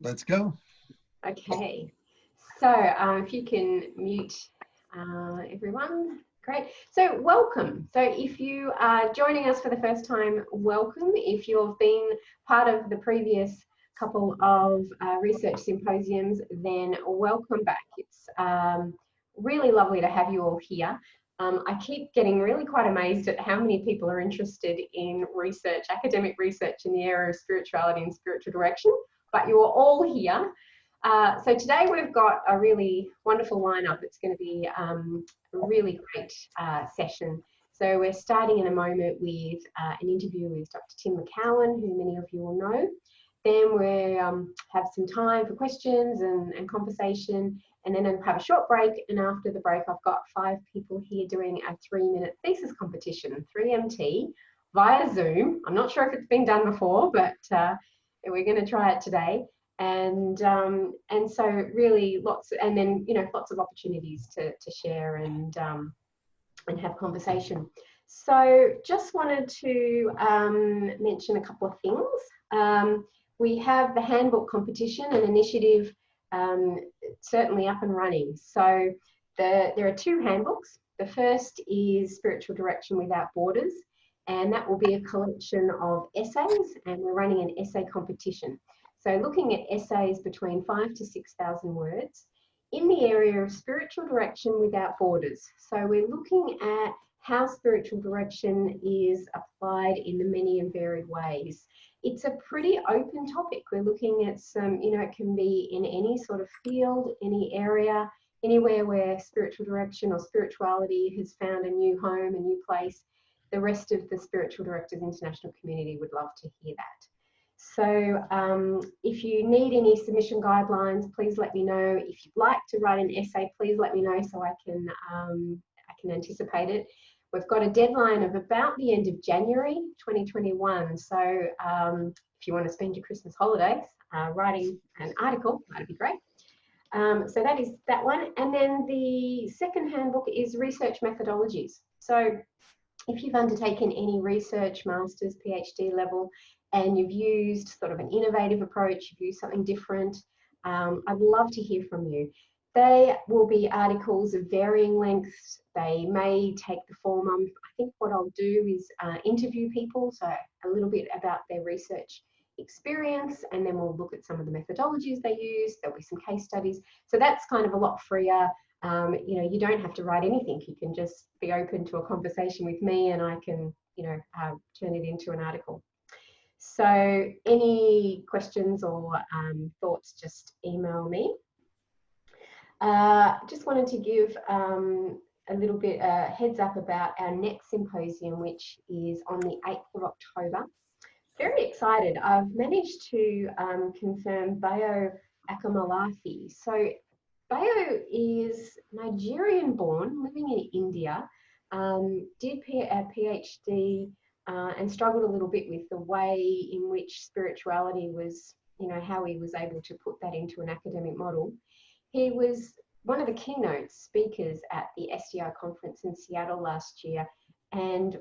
Let's go. Okay, so if you can mute everyone, great. So welcome. So if you are joining us for the first time, welcome. If you've been part of the previous couple of research symposiums, then welcome back. It's really lovely to have you all here. I keep getting really quite amazed at how many people are interested in research, academic research in the area of spirituality and spiritual direction, but you are all here. So today we've got a really wonderful lineup. It's going to be a really great session. So we're starting in a moment with an interview with Dr. Tim McCowan, who many of you will know. Then we have some time for questions and conversation, and then I'll have a short break. And after the break, I've got 5 people here doing a 3-minute thesis competition, 3MT, via Zoom. I'm not sure if it's been done before, but we're going to try it today. And so really lots, and then lots of opportunities to share and have conversation. So just wanted to mention a couple of things. We have the handbook competition and initiative certainly up and running. So there are 2 handbooks. The first is Spiritual Direction Without Borders, and that will be a collection of essays, and we're running an essay competition. So looking at essays between 5,000 to 6,000 words in the area of spiritual direction without borders. So we're looking at how spiritual direction is applied in the many and varied ways. It's a pretty open topic. We're looking at some, it can be in any sort of field, any area, anywhere where spiritual direction or spirituality has found a new home, a new place. The rest of the Spiritual Directors International community would love to hear that. So if you need any submission guidelines, please let me know. If you'd like to write an essay, please let me know so I can anticipate it. We've got a deadline of about the end of January 2021. So if you want to spend your Christmas holidays writing an article, that'd be great. So that is that one. And then the second handbook is research methodologies. So if you've undertaken any research, master's, PhD level, and you've used sort of an innovative approach, you've used something different, I'd love to hear from you. They will be articles of varying lengths. They may take the form of, I think what I'll do is interview people, so a little bit about their research experience, and then we'll look at some of the methodologies they use. There'll be some case studies. So that's kind of a lot freer. You don't have to write anything. You can just be open to a conversation with me, and I can, turn it into an article. So any questions or thoughts, just email me. Just wanted to give a little bit heads up about our next symposium, which is on the 8th of October. Very excited. I've managed to confirm Bayo Akamalathi. So Bayo is Nigerian born, living in India, did a PhD and struggled a little bit with the way in which spirituality was, how he was able to put that into an academic model. He was one of the keynote speakers at the SDI conference in Seattle last year and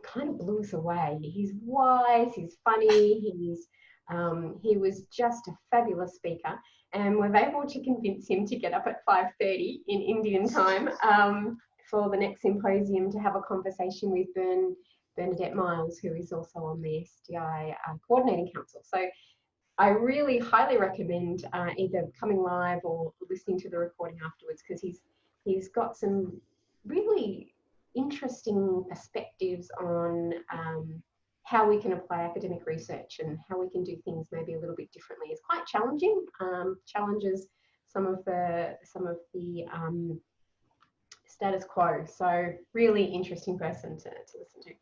kind of blew us away. He's wise, he's funny, he was just a fabulous speaker, and we're able to convince him to get up at 5:30 in Indian time for the next symposium to have a conversation with Bernadette Miles, who is also on the SDI Coordinating Council. So I really highly recommend either coming live or listening to the recording afterwards, because he's got some really interesting perspectives on how we can apply academic research and how we can do things maybe a little bit differently. It's quite challenging, challenges some of the status quo. So really interesting person to listen to.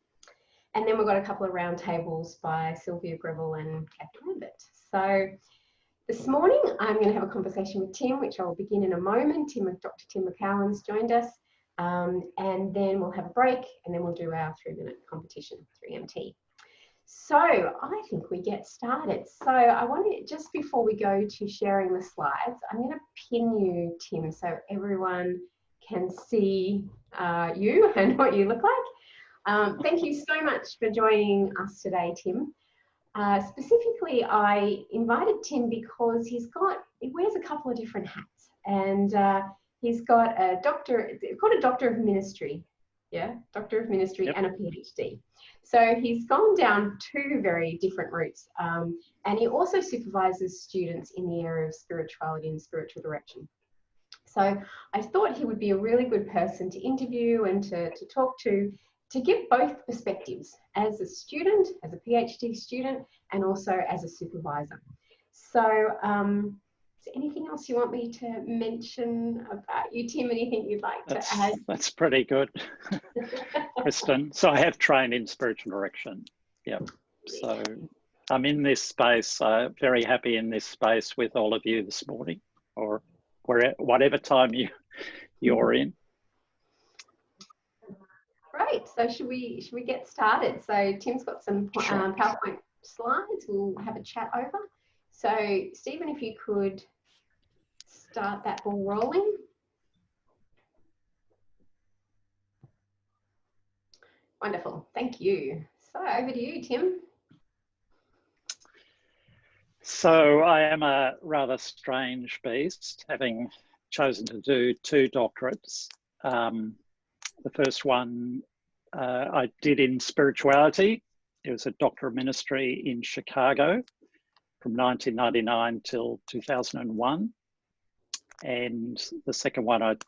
And then we've got a couple of roundtables by Sylvia Greville and Kathy Lambert. So this morning, I'm going to have a conversation with Tim, which I will begin in a moment. Dr. Tim McCowan's joined us. And then we'll have a break, and then we'll do our 3-minute competition, 3MT. So I think we get started. So I want to, just before we go to sharing the slides, I'm going to pin you, Tim, so everyone can see you and what you look like. Thank you so much for joining us today, Tim. Specifically, I invited Tim because he wears a couple of different hats, and he's got a doctor, it's called a Doctor of Ministry, yeah, Doctor of Ministry, Yep. and a PhD. So he's gone down two very different routes, and he also supervises students in the area of spirituality and spiritual direction. So I thought he would be a really good person to interview and to talk to give both perspectives, as a student, as a PhD student, and also as a supervisor. So is there anything else you want me to mention about you, Tim? Anything you'd like to add? That's pretty good, Kristen. So I have trained in spiritual direction. Yeah. So I'm in this space, very happy in this space with all of you this morning, or whatever time you're in. Great. So should we get started? So Tim's got some PowerPoint slides. We'll have a chat over. So Stephen, if you could start that ball rolling. Wonderful. Thank you. So over to you, Tim. So I am a rather strange beast, having chosen to do 2 doctorates. The first one I did in spirituality. It was a Doctor of Ministry in Chicago from 1999 till 2001. And the second one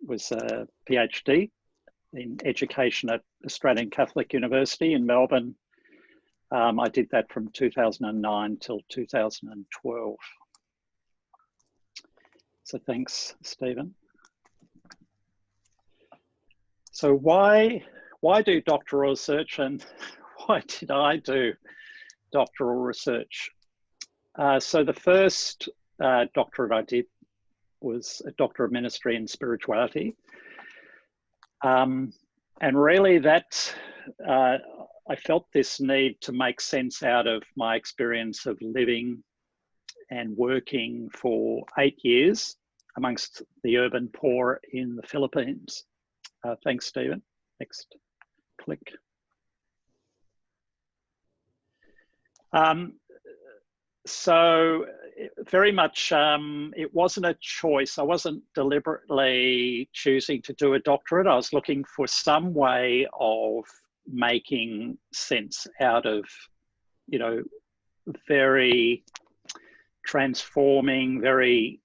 was a PhD in education at Australian Catholic University in Melbourne. I did that from 2009 till 2012. So thanks, Stephen. So why do doctoral research, and why did I do doctoral research? So the first doctorate I did was a Doctor of Ministry in Spirituality. And really that, I felt this need to make sense out of my experience of living and working for 8 years amongst the urban poor in the Philippines. Thanks, Stephen. Next, click. So very much, it wasn't a choice. I wasn't deliberately choosing to do a doctorate. I was looking for some way of making sense out of, you know, very transforming, very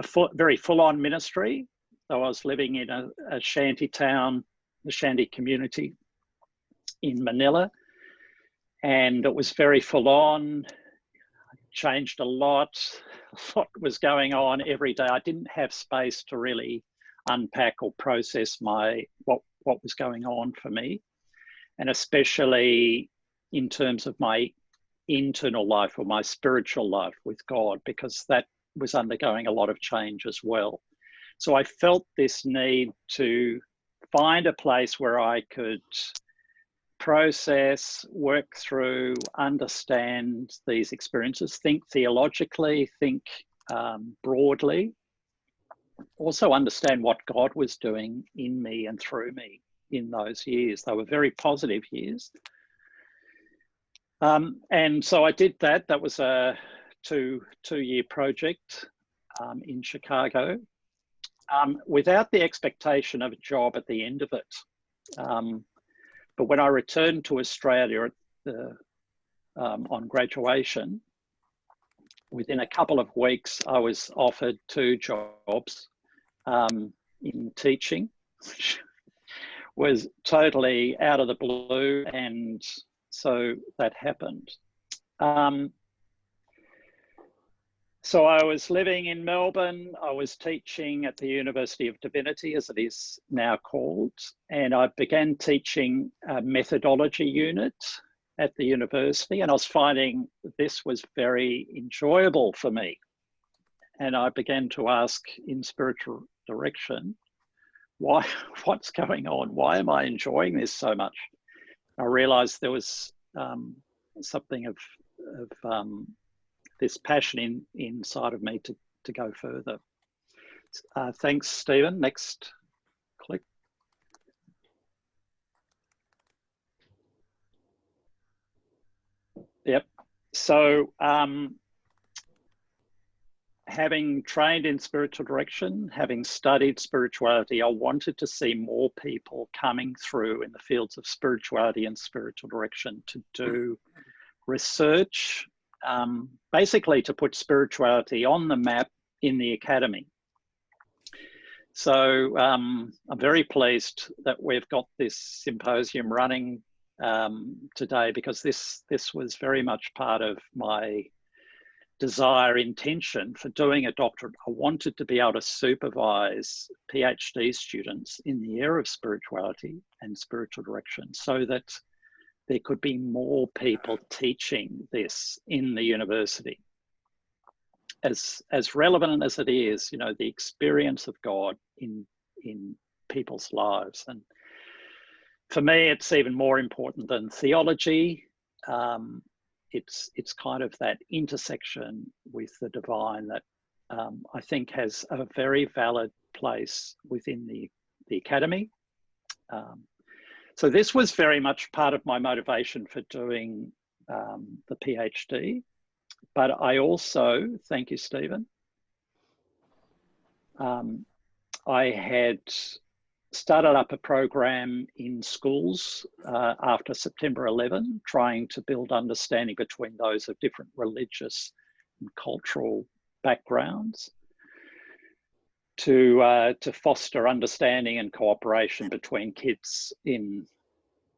full-on ministry. So I was living in a shanty town, the shanty community in Manila, and it was very full-on. Changed a lot was going on every day. I didn't have space to really unpack or process what was going on for me, and especially in terms of my internal life or my spiritual life with God, because that was undergoing a lot of change as well. So I felt this need to find a place where I could process, work through, understand these experiences, think theologically, think broadly, also understand what God was doing in me and through me in those years. They were very positive years. And so I did that. That was a two-year project in Chicago, without the expectation of a job at the end of it. But when I returned to Australia on graduation, within a couple of weeks, I was offered 2 jobs in teaching, which was totally out of the blue, and so that happened. So I was living in Melbourne. I was teaching at the University of Divinity, as it is now called, and I began teaching a methodology unit at the university, and I was finding this was very enjoyable for me. And I began to ask in spiritual direction, what's going on? Why am I enjoying this so much? I realized there was something of this passion inside of me to go further. Thanks, Stephen. Next click. So having trained in spiritual direction, having studied spirituality, I wanted to see more people coming through in the fields of spirituality and spiritual direction to do research, basically to put spirituality on the map in the academy. So I'm very pleased that we've got this symposium running today, because this was very much part of my desire, intention for doing a doctorate. I wanted to be able to supervise PhD students in the area of spirituality and spiritual direction, so that there could be more people teaching this in the university. As relevant as it is, you know, the experience of God in people's lives. And for me, it's even more important than theology. It's kind of that intersection with the divine that I think has a very valid place within the academy. So this was very much part of my motivation for doing the PhD. But I also, thank you, Stephen, I had started up a program in schools after September 11, trying to build understanding between those of different religious and cultural backgrounds, to foster understanding and cooperation between kids in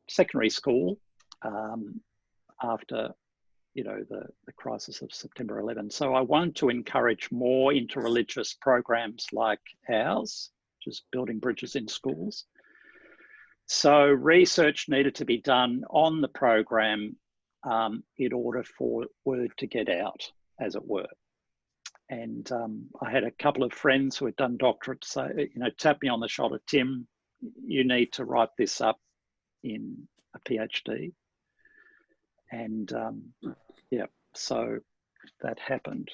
secondary school after, you know, the crisis of September 11. So I want to encourage more interreligious programs like ours, which is building bridges in schools. So research needed to be done on the program in order for word to get out, as it were. And I had a couple of friends who had done doctorates say, you know, tap me on the shoulder, Tim, you need to write this up in a PhD. And yeah, so that happened.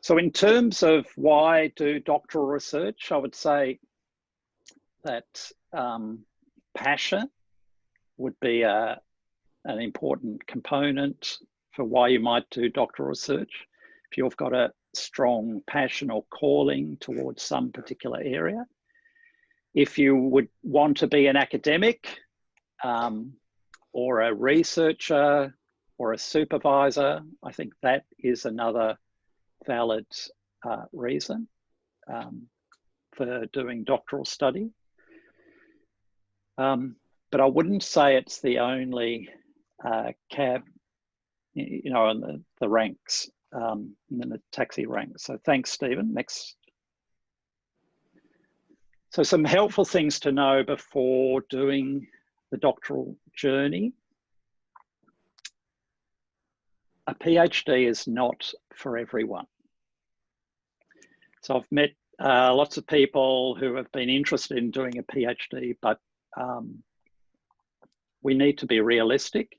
So in terms of why do doctoral research, I would say that passion would be an important component for why you might do doctoral research. If you've got a strong passion or calling towards some particular area. If you would want to be an academic or a researcher or a supervisor, I think that is another valid reason for doing doctoral study. But I wouldn't say it's the only cab, you know, in the ranks, in the taxi ranks. So thanks, Stephen. Next. So some helpful things to know before doing the doctoral journey. A PhD is not for everyone. So I've met lots of people who have been interested in doing a PhD, but we need to be realistic.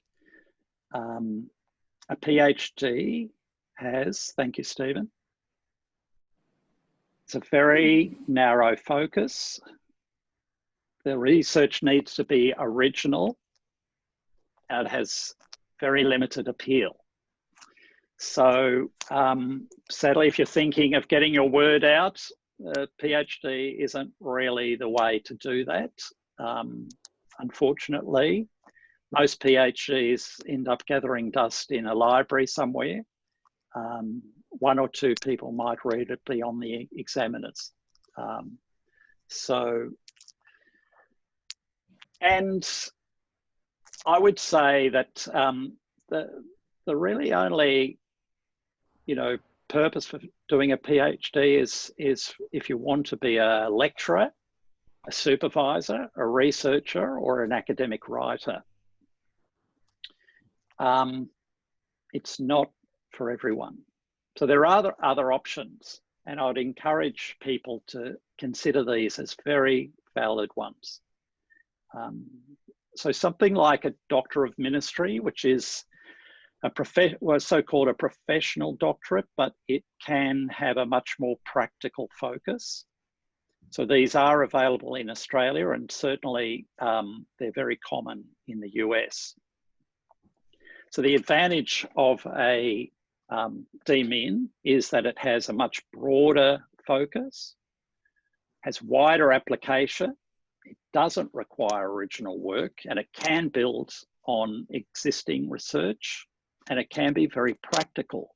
A PhD has, thank you, Stephen, it's a very narrow focus. The research needs to be original, and it has very limited appeal. So sadly, if you're thinking of getting your word out, a PhD isn't really the way to do that. Unfortunately, most PhDs end up gathering dust in a library somewhere. One or two people might read it beyond the examiners. And I would say that the really only, you know, purpose for doing a PhD is if you want to be a lecturer, a supervisor, a researcher, or an academic writer. It's not for everyone. So there are other options, and I would encourage people to consider these as very valid ones. So something like a Doctor of Ministry, which is so-called a professional doctorate, but it can have a much more practical focus. So these are available in Australia, and certainly they're very common in the US. So the advantage of a DMin is that it has a much broader focus, has wider application, it doesn't require original work, and it can build on existing research, and it can be very practical.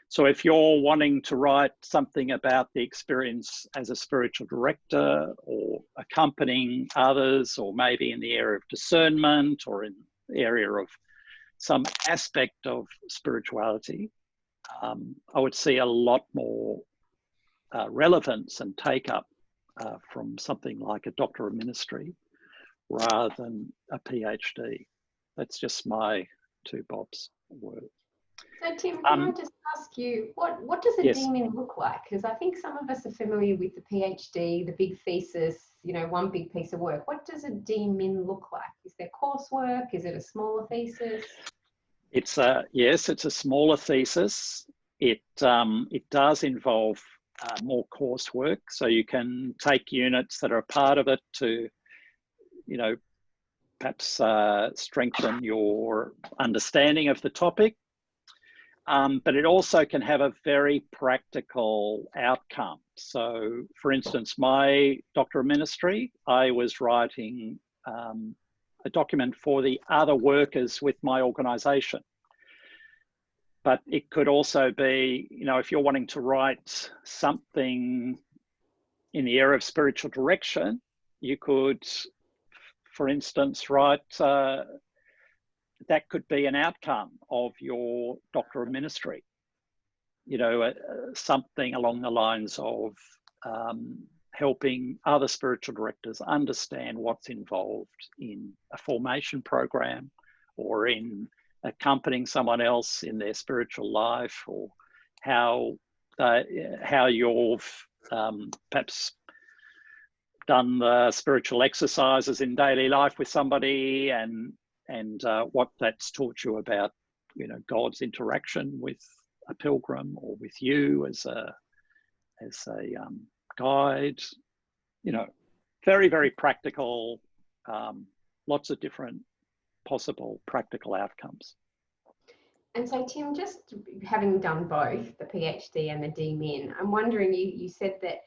So if you're wanting to write something about the experience as a spiritual director or accompanying others, or maybe in the area of discernment or in the area of some aspect of spirituality, I would see a lot more relevance and take up from something like a Doctor of Ministry rather than a PhD. That's just my 2 bobs worth. So Tim, can I just ask you, what does a DMin look like? Because I think some of us are familiar with the PhD, the big thesis, you know, one big piece of work. What does a DMin look like? Is there coursework? Is it a smaller thesis? It's yes, it's a smaller thesis. It does involve more coursework, so you can take units that are a part of it to, you know, perhaps strengthen your understanding of the topic. But it also can have a very practical outcome. So, for instance, my Doctor of Ministry, I was writing a document for the other workers with my organisation. But it could also be, you know, if you're wanting to write something in the area of spiritual direction, you could, for instance, write, that could be an outcome of your Doctor of Ministry. You know, something along the lines of helping other spiritual directors understand what's involved in a formation program, or in accompanying someone else in their spiritual life, or how you've perhaps done the spiritual exercises in daily life with somebody, and what that's taught you about, you know, God's interaction with a pilgrim or with you as a guide. You know, very, very practical, lots of different possible practical outcomes. And so Tim, just having done both the PhD and the DMin, I'm wondering, you said that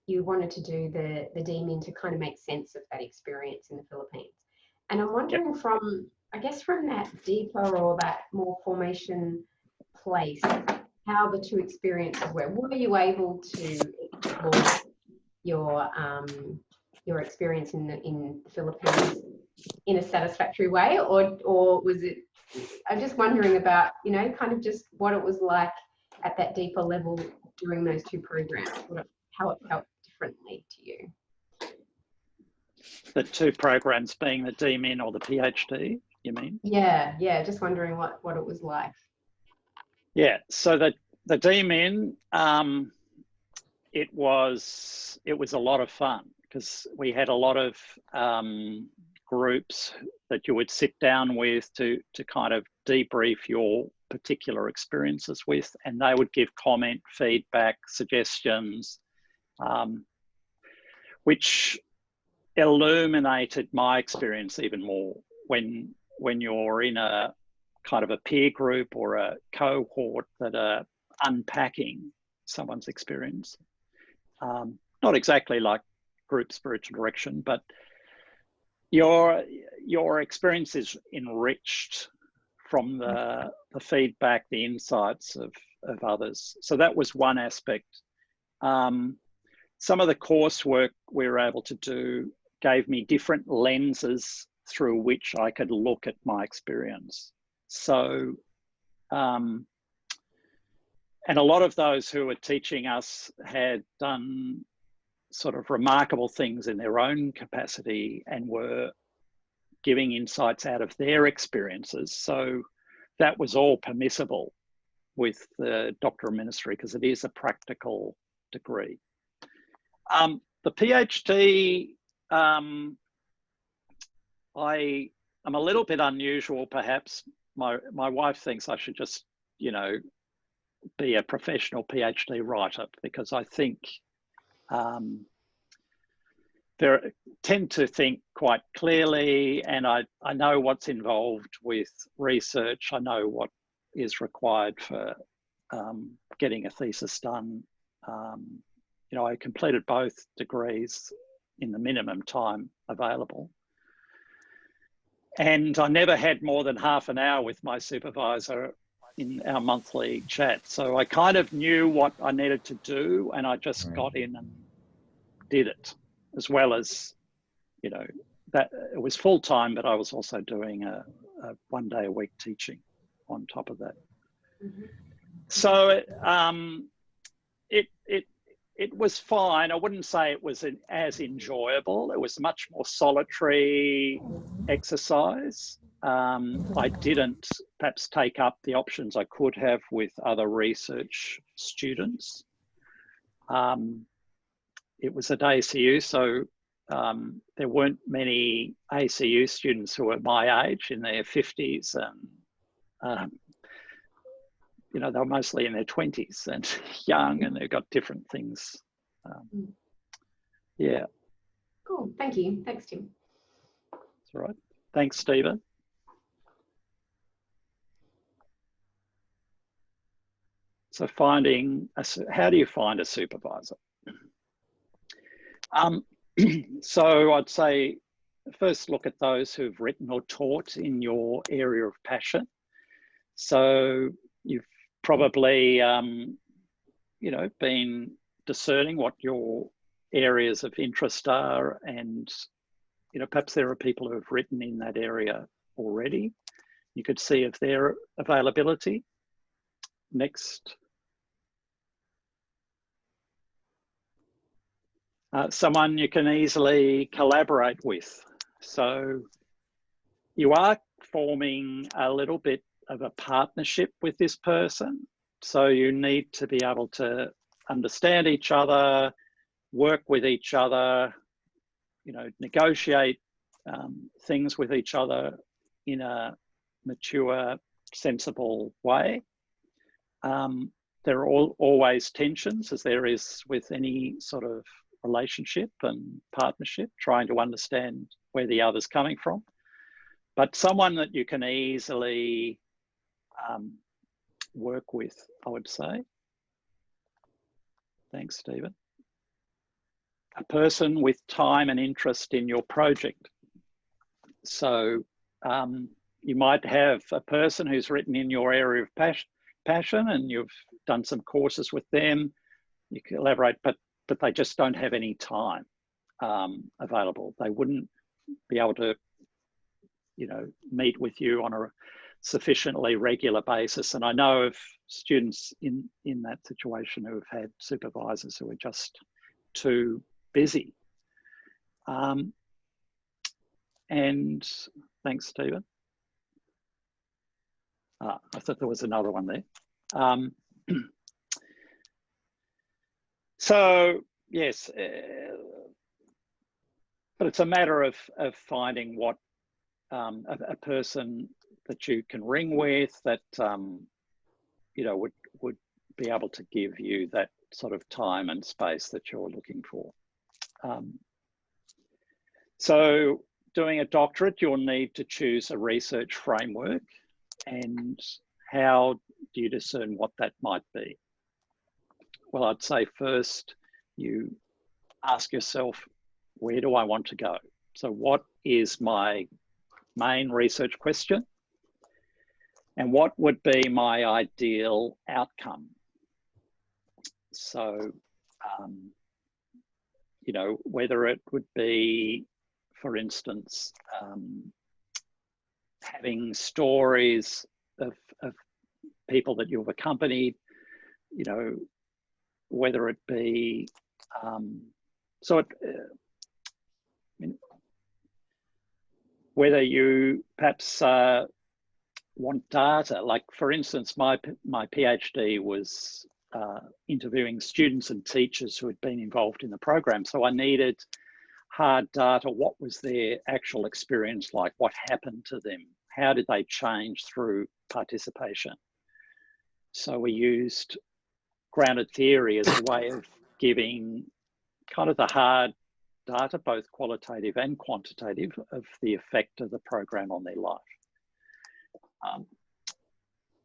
you wanted to do the DMin to kind of make sense of that experience in the Philippines. And I'm wondering, from, I guess, from that deeper or that more formation place, how the 2 experiences were. Were you able to explore your experience in the Philippines in a satisfactory way, or was it? I'm just wondering about, you know, kind of just what it was like at that deeper level during those 2 programs, how it felt differently to you. The 2 programs being the DMin or the PhD, you mean? Yeah, just wondering what it was like. Yeah, so the DMin, it was a lot of fun, because we had a lot of groups that you would sit down with to kind of debrief your particular experiences with, and they would give comment, feedback, suggestions, which illuminated my experience even more when you're in a kind of a peer group or a cohort that are unpacking someone's experience. Not exactly like group spiritual direction, but your experience is enriched from the feedback, the insights of others. So that was one aspect. Some of the coursework we were able to do gave me different lenses through which I could look at my experience. So, and a lot of those who were teaching us had done sort of remarkable things in their own capacity and were giving insights out of their experiences. So that was all permissible with the Doctor of Ministry, because it is a practical degree. The PhD, I am a little bit unusual, perhaps. My wife thinks I should just, you know, be a professional PhD writer, because I think tend to think quite clearly, and I know what's involved with research. I know what is required for getting a thesis done. You know, I completed both degrees in the minimum time available. And I never had more than half an hour with my supervisor in our monthly chat. So I kind of knew what I needed to do, and I just got in and did it, as well as, you know, that it was full time, but I was also doing a 1 day a week teaching on top of that. Mm-hmm. So it was fine. I wouldn't say it was as enjoyable. It was much more solitary exercise. I didn't perhaps take up the options I could have with other research students. It was at ACU, so there weren't many ACU students who were my age, in their 50s, and you know, they were mostly in their 20s and young, and they've got different things. Yeah. Cool. Thank you. Thanks, Tim. That's all right. Thanks, Stephen. So how do you find a supervisor? So I'd say first look at those who've written or taught in your area of passion. So you've probably, you know, been discerning what your areas of interest are, and, you know, perhaps there are people who have written in that area already. You could see if their availability. Next. Someone you can easily collaborate with. So you are forming a little bit of a partnership with this person. So you need to be able to understand each other, work with each other, you know, negotiate things with each other in a mature, sensible way. There are always tensions, as there is with any sort of relationship and partnership, trying to understand where the other's coming from. But someone that you can easily work with, I would say. Thanks, Stephen. A person with time and interest in your project. So you might have a person who's written in your area of passion, and you've done some courses with them. You collaborate, but they just don't have any time available. They wouldn't be able to, you know, meet with you on a sufficiently regular basis. And I know of students in that situation who have had supervisors who are just too busy. And thanks, Stephen. I thought there was another one there. So yes, but it's a matter of finding what a person that you can ring with, that you know, would be able to give you that sort of time and space that you're looking for. So doing a doctorate, you'll need to choose a research framework. And how do you discern what that might be? Well, I'd say first you ask yourself, where do I want to go? So what is my main research question? And what would be my ideal outcome? So, you know, whether it would be, for instance, having stories of people that you've accompanied, you know, whether it be, whether you perhaps want data, like for instance, my PhD was interviewing students and teachers who had been involved in the program. So I needed hard data. What was their actual experience like? What happened to them? How did they change through participation? So we used grounded theory as a way of giving kind of the hard data, both qualitative and quantitative, of the effect of the program on their life.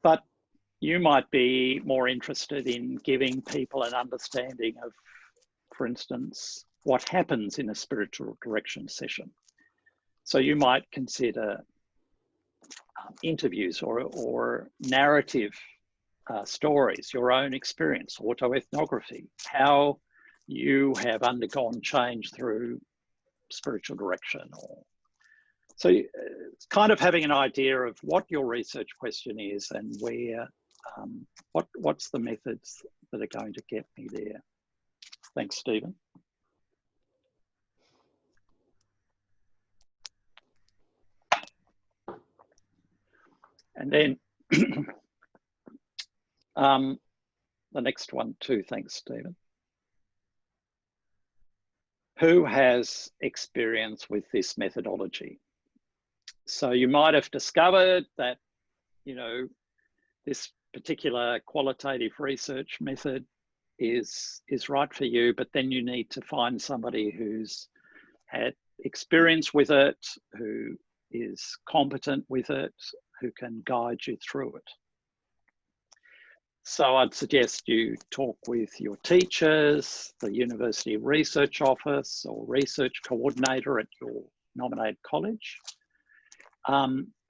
But you might be more interested in giving people an understanding of, for instance, what happens in a spiritual direction session. So you might consider interviews or narrative stories, your own experience, autoethnography, how you have undergone change through spiritual direction. So it's kind of having an idea of what your research question is and where, what's the methods that are going to get me there. Thanks, Stephen. And then the next one too, thanks, Stephen. Who has experience with this methodology? So you might have discovered that, you know, this particular qualitative research method is right for you, but then you need to find somebody who's had experience with it, who is competent with it, who can guide you through it. So I'd suggest you talk with your teachers, the university research office or research coordinator at your nominated college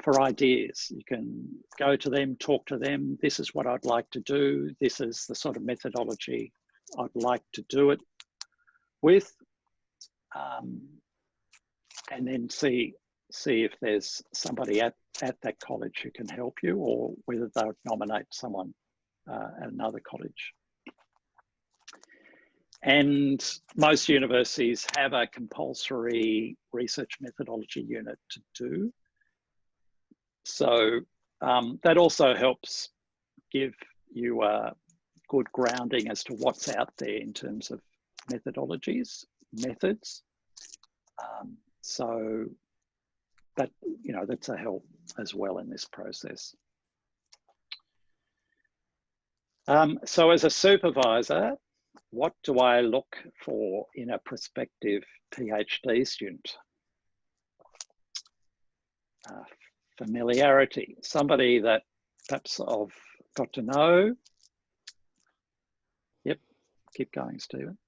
for ideas. You can go to them, talk to them. This is what I'd like to do. This is the sort of methodology I'd like to do it with. And then see if there's somebody at that college who can help you, or whether they would nominate someone at another college. And most universities have a compulsory research methodology unit to do. So that also helps give you a good grounding as to what's out there in terms of methodologies, methods. So that, you know, that's a help as well in this process. So as a supervisor, what do I look for in a prospective PhD student? Familiarity, somebody that perhaps I've got to know. Yep, keep going, Stephen.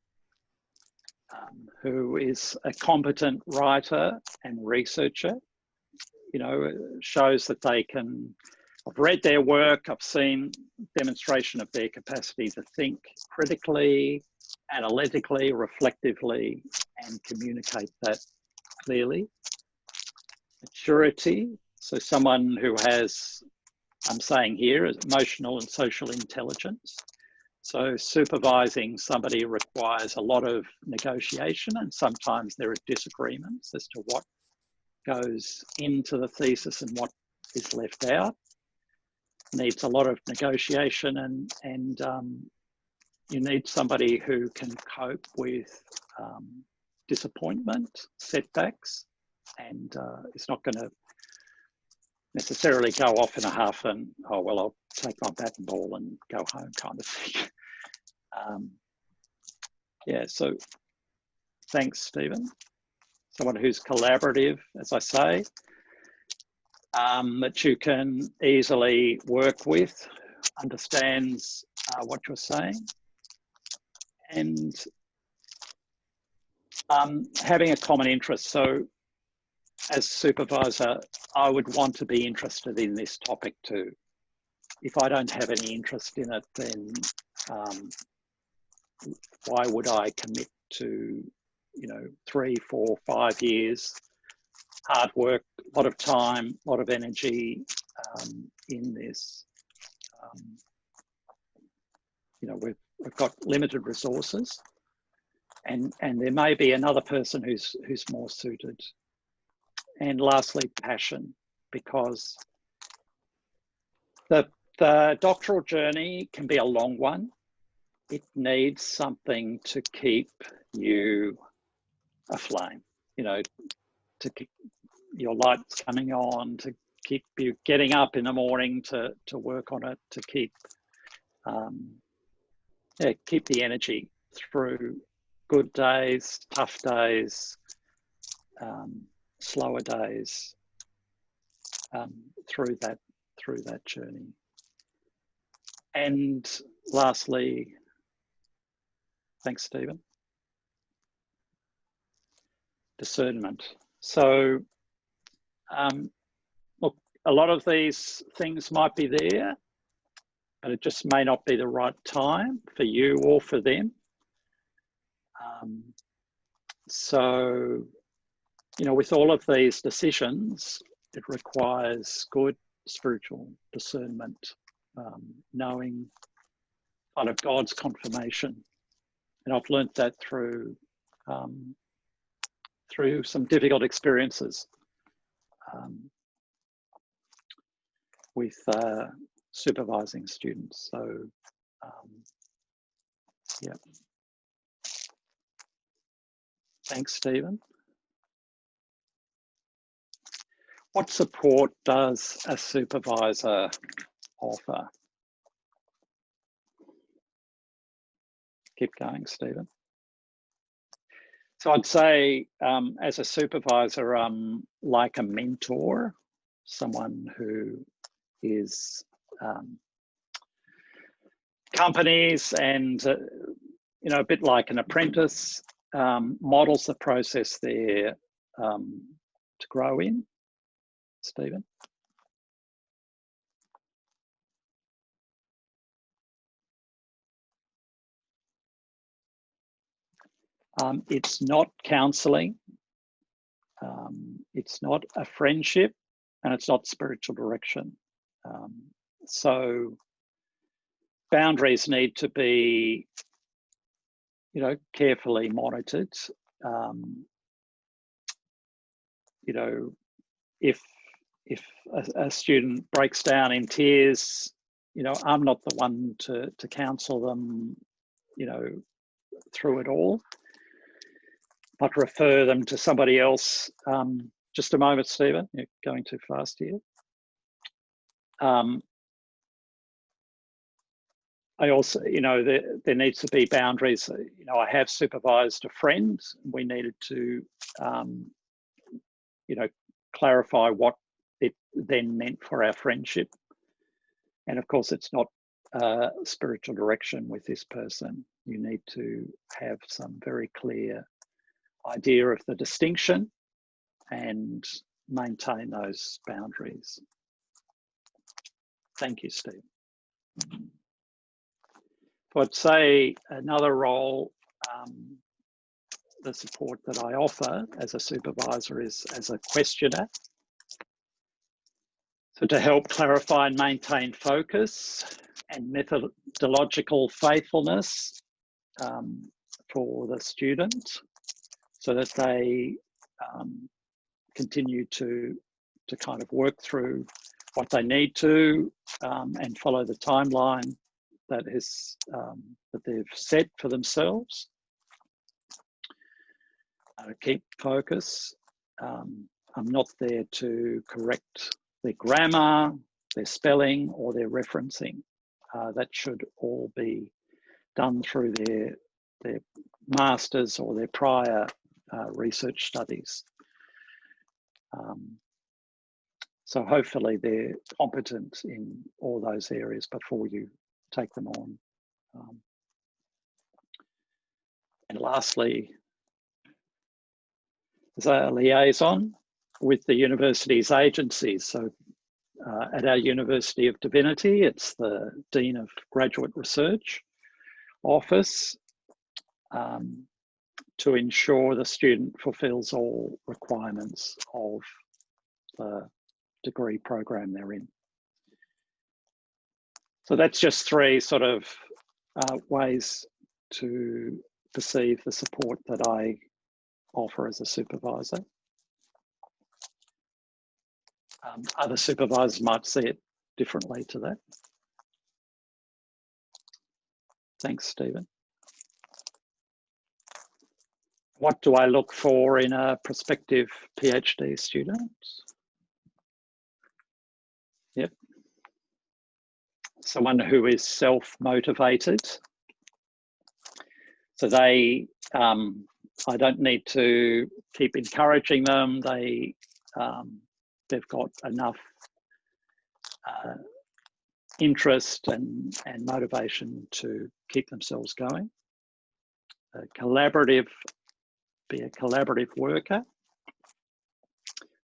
Who is a competent writer and researcher, you know, shows that they can, I've read their work, I've seen demonstration of their capacity to think critically, analytically, reflectively, and communicate that clearly. Maturity, so someone who has, I'm saying here, emotional and social intelligence. So supervising somebody requires a lot of negotiation, and sometimes there are disagreements as to what goes into the thesis and what is left out. Needs a lot of negotiation, and you need somebody who can cope with disappointment, setbacks, and it's not going to necessarily go off in a huff and, oh, well, I'll take my bat and ball and go home kind of thing. Yeah, so thanks, Stephen. Someone who's collaborative, as I say, that you can easily work with, understands what you're saying, and having a common interest. So as supervisor, I would want to be interested in this topic too. If I don't have any interest in it, then why would I commit to, you know, 3, 4, 5 years, hard work, a lot of time, a lot of energy in this? You know, we've got limited resources, and there may be another person who's more suited. And lastly, passion, because the doctoral journey can be a long one. It needs something to keep you aflame, you know, to keep your lights coming on, to keep you getting up in the morning to work on it, to keep keep the energy through good days, tough days, slower days through that journey. And lastly, thanks, Stephen, discernment. So look, a lot of these things might be there, but it just may not be the right time for you or for them. So, you know, with all of these decisions, it requires good spiritual discernment, knowing kind of God's confirmation. And I've learnt that through some difficult experiences with supervising students. So, yeah. Thanks, Stephen. What support does a supervisor offer? Keep going, Stephen. So I'd say as a supervisor, like a mentor, someone who is companies and, you know, a bit like an apprentice, models the process there to grow in. Stephen? It's not counselling, it's not a friendship, and it's not spiritual direction. So boundaries need to be, you know, carefully monitored. You know, if a student breaks down in tears, you know, I'm not the one to counsel them, you know, through it all, but refer them to somebody else. Just a moment, Stephen, you're going too fast here. I also, you know, there needs to be boundaries. You know, I have supervised a friend. We needed to, you know, clarify what it then meant for our friendship. And of course, it's not spiritual direction with this person. You need to have some very clear idea of the distinction and maintain those boundaries. Thank you, Steve. I'd say another role, the support that I offer as a supervisor is as a questioner. So to help clarify and maintain focus and methodological faithfulness for the student so that they continue to kind of work through what they need to and follow the timeline that is that they've set for themselves. Keep focus. I'm not there to correct their grammar, their spelling, or their referencing. That should all be done through their masters or their prior research studies. So hopefully they're competent in all those areas before you take them on. And lastly, as a liaison with the university's agencies. So at our University of Divinity, it's the Dean of Graduate Research Office to ensure the student fulfills all requirements of the degree program they're in. So that's just three sort of ways to perceive the support that I offer as a supervisor. Other supervisors might see it differently to that. Thanks, Stephen. What do I look for in a prospective PhD student? Yep. Someone who is self-motivated. So they, I don't need to keep encouraging them. They've got enough interest and motivation to keep themselves going. Be a collaborative worker.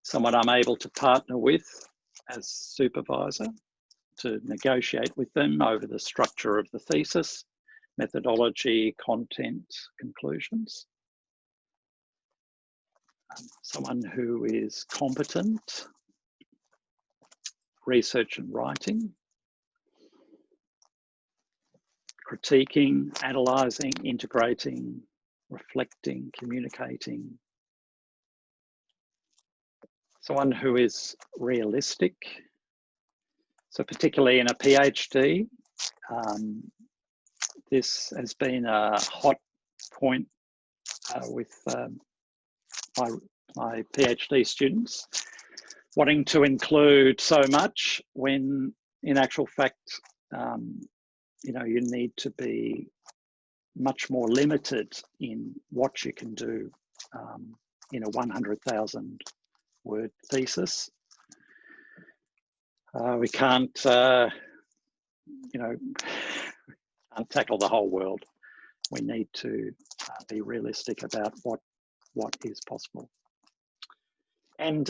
Someone I'm able to partner with as supervisor to negotiate with them over the structure of the thesis, methodology, content, conclusions. Someone who is competent, research and writing, critiquing, analysing, integrating, reflecting, communicating. Someone who is realistic. So particularly in a PhD, this has been a hot point with my PhD students, wanting to include so much when in actual fact, you know, you need to be much more limited in what you can do in a 100,000 word thesis. We can't, you know, can't tackle the whole world. We need to be realistic about what is possible. And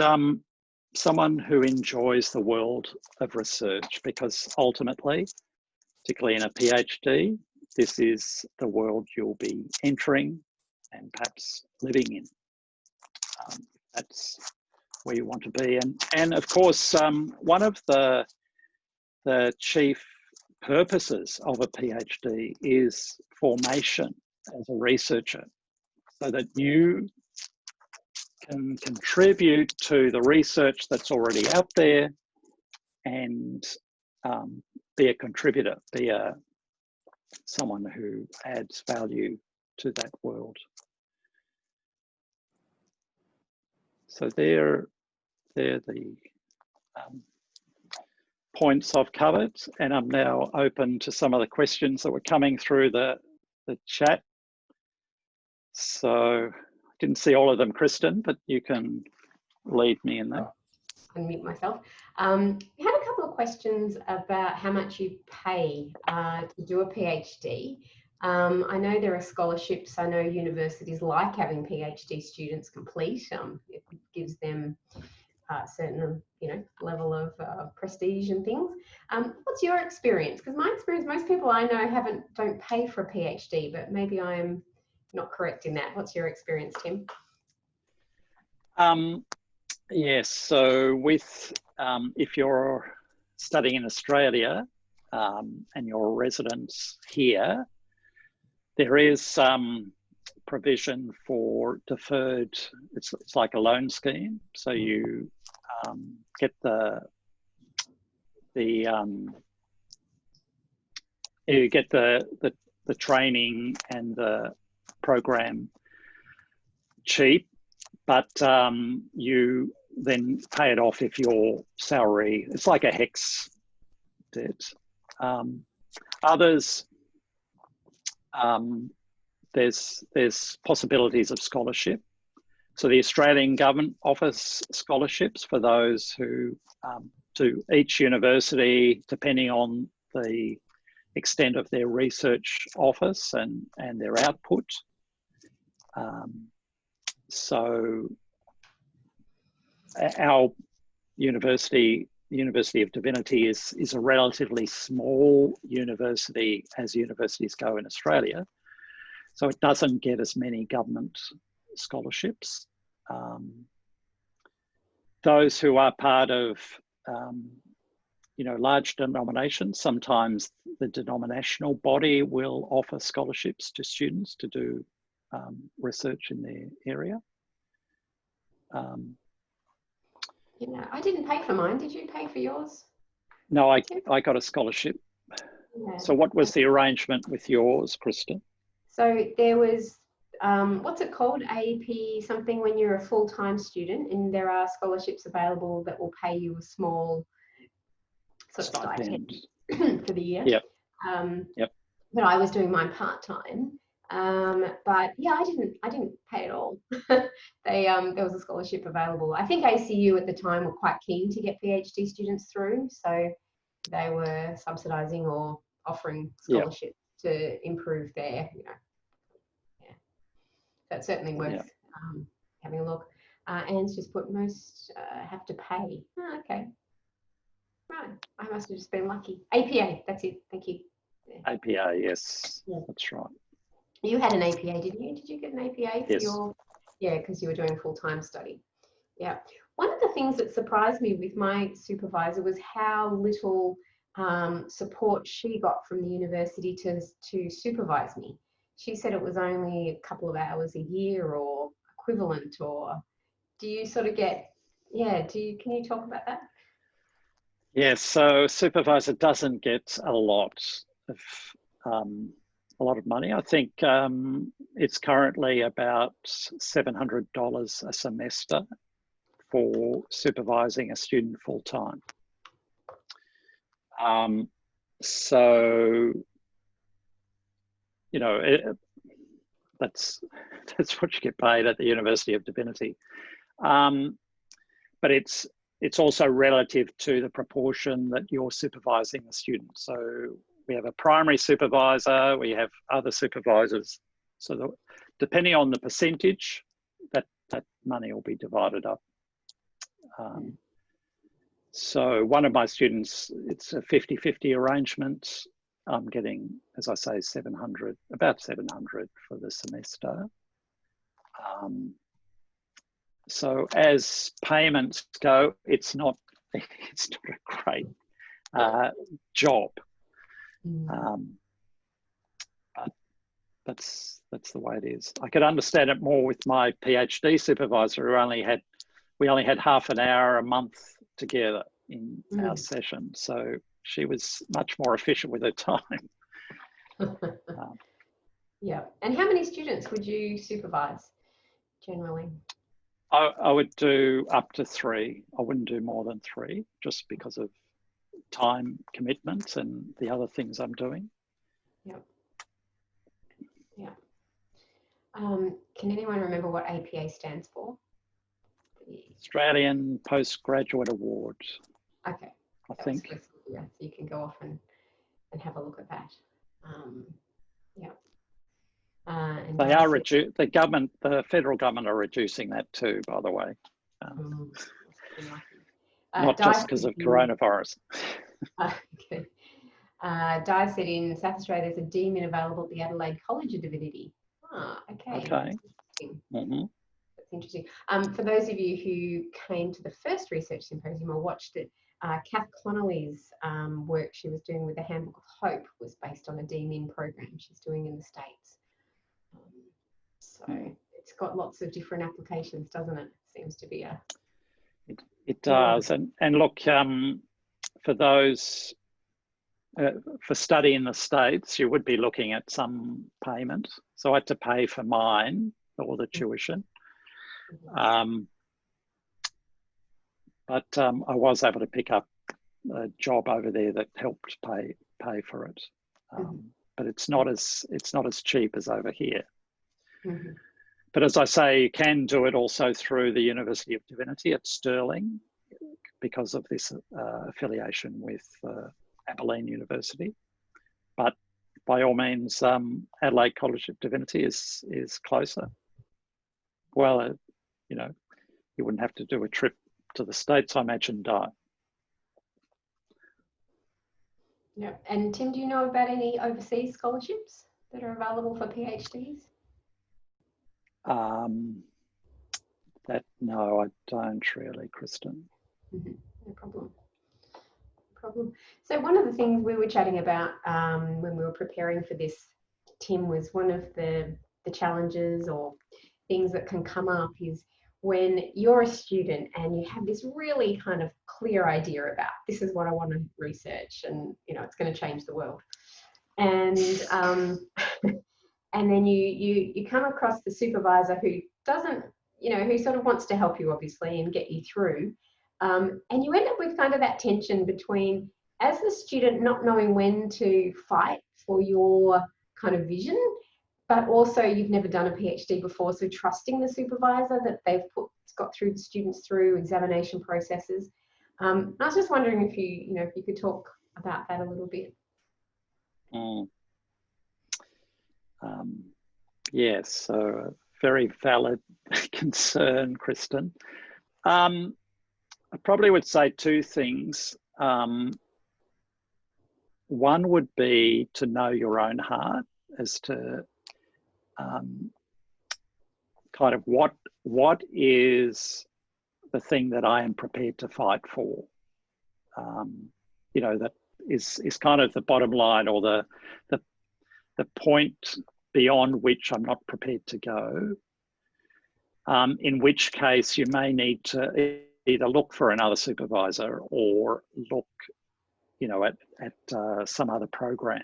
someone who enjoys the world of research, because ultimately, particularly in a PhD, this is the world you'll be entering and perhaps living in. That's where you want to be. And of course, one of the chief purposes of a PhD is formation as a researcher, so that you can contribute to the research that's already out there and be a contributor, be someone who adds value to that world. So they're the points I've covered, and I'm now open to some of the questions that were coming through the chat. So I didn't see all of them, Kristen, but you can lead me in that. Unmute myself. We had a couple of questions about how much you pay to do a PhD. I know there are scholarships. I know universities like having PhD students complete. It gives them a certain, you know, level of prestige and things. What's your experience? Because my experience, most people I know don't pay for a PhD, but maybe I'm not correct in that. What's your experience, Tim? Yes, so with if you're studying in Australia and you're a resident here, there is some provision for deferred. It's like a loan scheme, so you get the training and the program cheap, but you then pay it off if your salary, it's like a HEX debt. Others, there's possibilities of scholarship. So the Australian government offers scholarships for those who, to each university, depending on the extent of their research office and their output. So our university, the University of Divinity, is a relatively small university as universities go in Australia. So it doesn't get as many government scholarships. Those who are part of, you know, large denominations, sometimes the denominational body will offer scholarships to students to do research in their area. You know, I didn't pay for mine. Did you pay for yours? No, I got a scholarship. Yeah. So what was the arrangement with yours, Kristen? So there was, what's it called? AEP something when you're a full-time student, and there are scholarships available that will pay you a small sort of stipend for the year. Yep. But I was doing mine part-time. But yeah, I didn't pay at all. There was a scholarship available. I think ACU at the time were quite keen to get PhD students through, so they were subsidising or offering scholarships to improve their, yeah. That's certainly worth having a look. Anne's just put most have to pay. Oh, okay. Right. I must have just been lucky. APA, that's it. Thank you. Yeah. APA, yes, that's right. You had an APA, didn't you? Did you get an APA for your? Yeah, because you were doing full-time study. Yeah. One of the things that surprised me with my supervisor was how little support she got from the university to supervise me. She said it was only a couple of hours a year or equivalent. Or do you sort of get? Yeah. Can you talk about that? Yes. So supervisor doesn't get a lot of money. I think it's currently about $700 a semester for supervising a student full time. So, that's what you get paid at the University of Divinity. But it's also relative to the proportion that you're supervising the student. So we have a primary supervisor, we have other supervisors. So depending on the percentage, that money will be divided up. So one of my students, it's a 50-50 arrangement. I'm getting, as I say, about 700 for the semester. So as payments go, it's not a great job. But that's the way it is. I could understand it more with my PhD supervisor, who we only had half an hour a month together in our session. So she was much more efficient with her time. Yeah. And how many students would you supervise generally? I would do up to 3. I wouldn't do more than 3, just because of time commitments and the other things I'm doing. Yeah. Yeah. Can anyone remember what APA stands for? Australian Postgraduate Award. Okay. I think. Yeah, so you can go off and have a look at that. Yeah. And they are the government, the federal government are reducing that too, by the way. Not just because of coronavirus. Okay. Di said in South Australia there's a DMin available at the Adelaide College of Divinity. Okay. Okay. That's interesting. For those of you who came to the first research symposium or watched it, Kath Connolly's work she was doing with the Handbook of Hope was based on a DMin program she's doing in the States. So it's got lots of different applications, doesn't it? Seems to be a... It does. And look, for those, for study in the States, you would be looking at some payment. So I had to pay for mine, all the tuition. But I was able to pick up a job over there that helped pay for it. But it's not as cheap as over here. But as I say, you can do it also through the University of Divinity at Stirling because of this affiliation with Abilene University. But by all means, Adelaide College of Divinity is closer. Well, you wouldn't have to do a trip to the States, I imagine, Di. Yeah. And Tim, do you know about any overseas scholarships that are available for PhDs? No, I don't really, Kristen. No problem. So one of the things we were chatting about when we were preparing for this, Tim, was one of the challenges or things that can come up is when you're a student and you have this really kind of clear idea about this is what I want to research and it's going to change the world, and and then you come across the supervisor who doesn't, who sort of wants to help you obviously and get you through, and you end up with kind of that tension between, as the student, not knowing when to fight for your kind of vision, but also you've never done a PhD before, so trusting the supervisor that they've got through the students through examination processes. I was just wondering if you could talk about that a little bit. Yes, so a very valid concern, Kristen. I probably would say two things. One would be to know your own heart as to kind of what is the thing that I am prepared to fight for. That is kind of the bottom line, or the point beyond which I'm not prepared to go. In which case you may need to either look for another supervisor or look, at some other program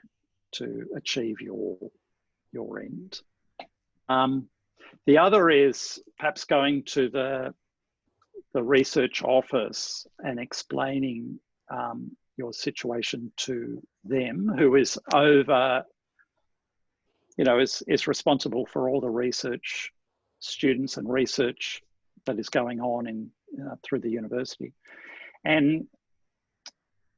to achieve your end. The other is perhaps going to the research office and explaining your situation to them, who is over, is responsible for all the research students and research that is going on through the university, and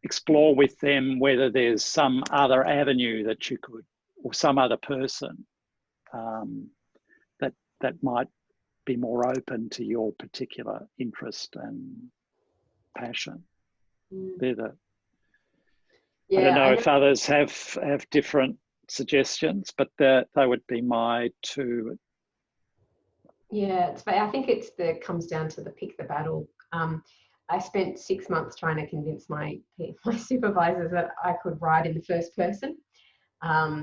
explore with them whether there's some other avenue that you could, or some other person that might be more open to your particular interest and passion. I don't know if others have different suggestions, but they would be my two. Yeah, I think comes down to the pick the battle. I spent 6 months trying to convince my supervisors that I could write in the first person.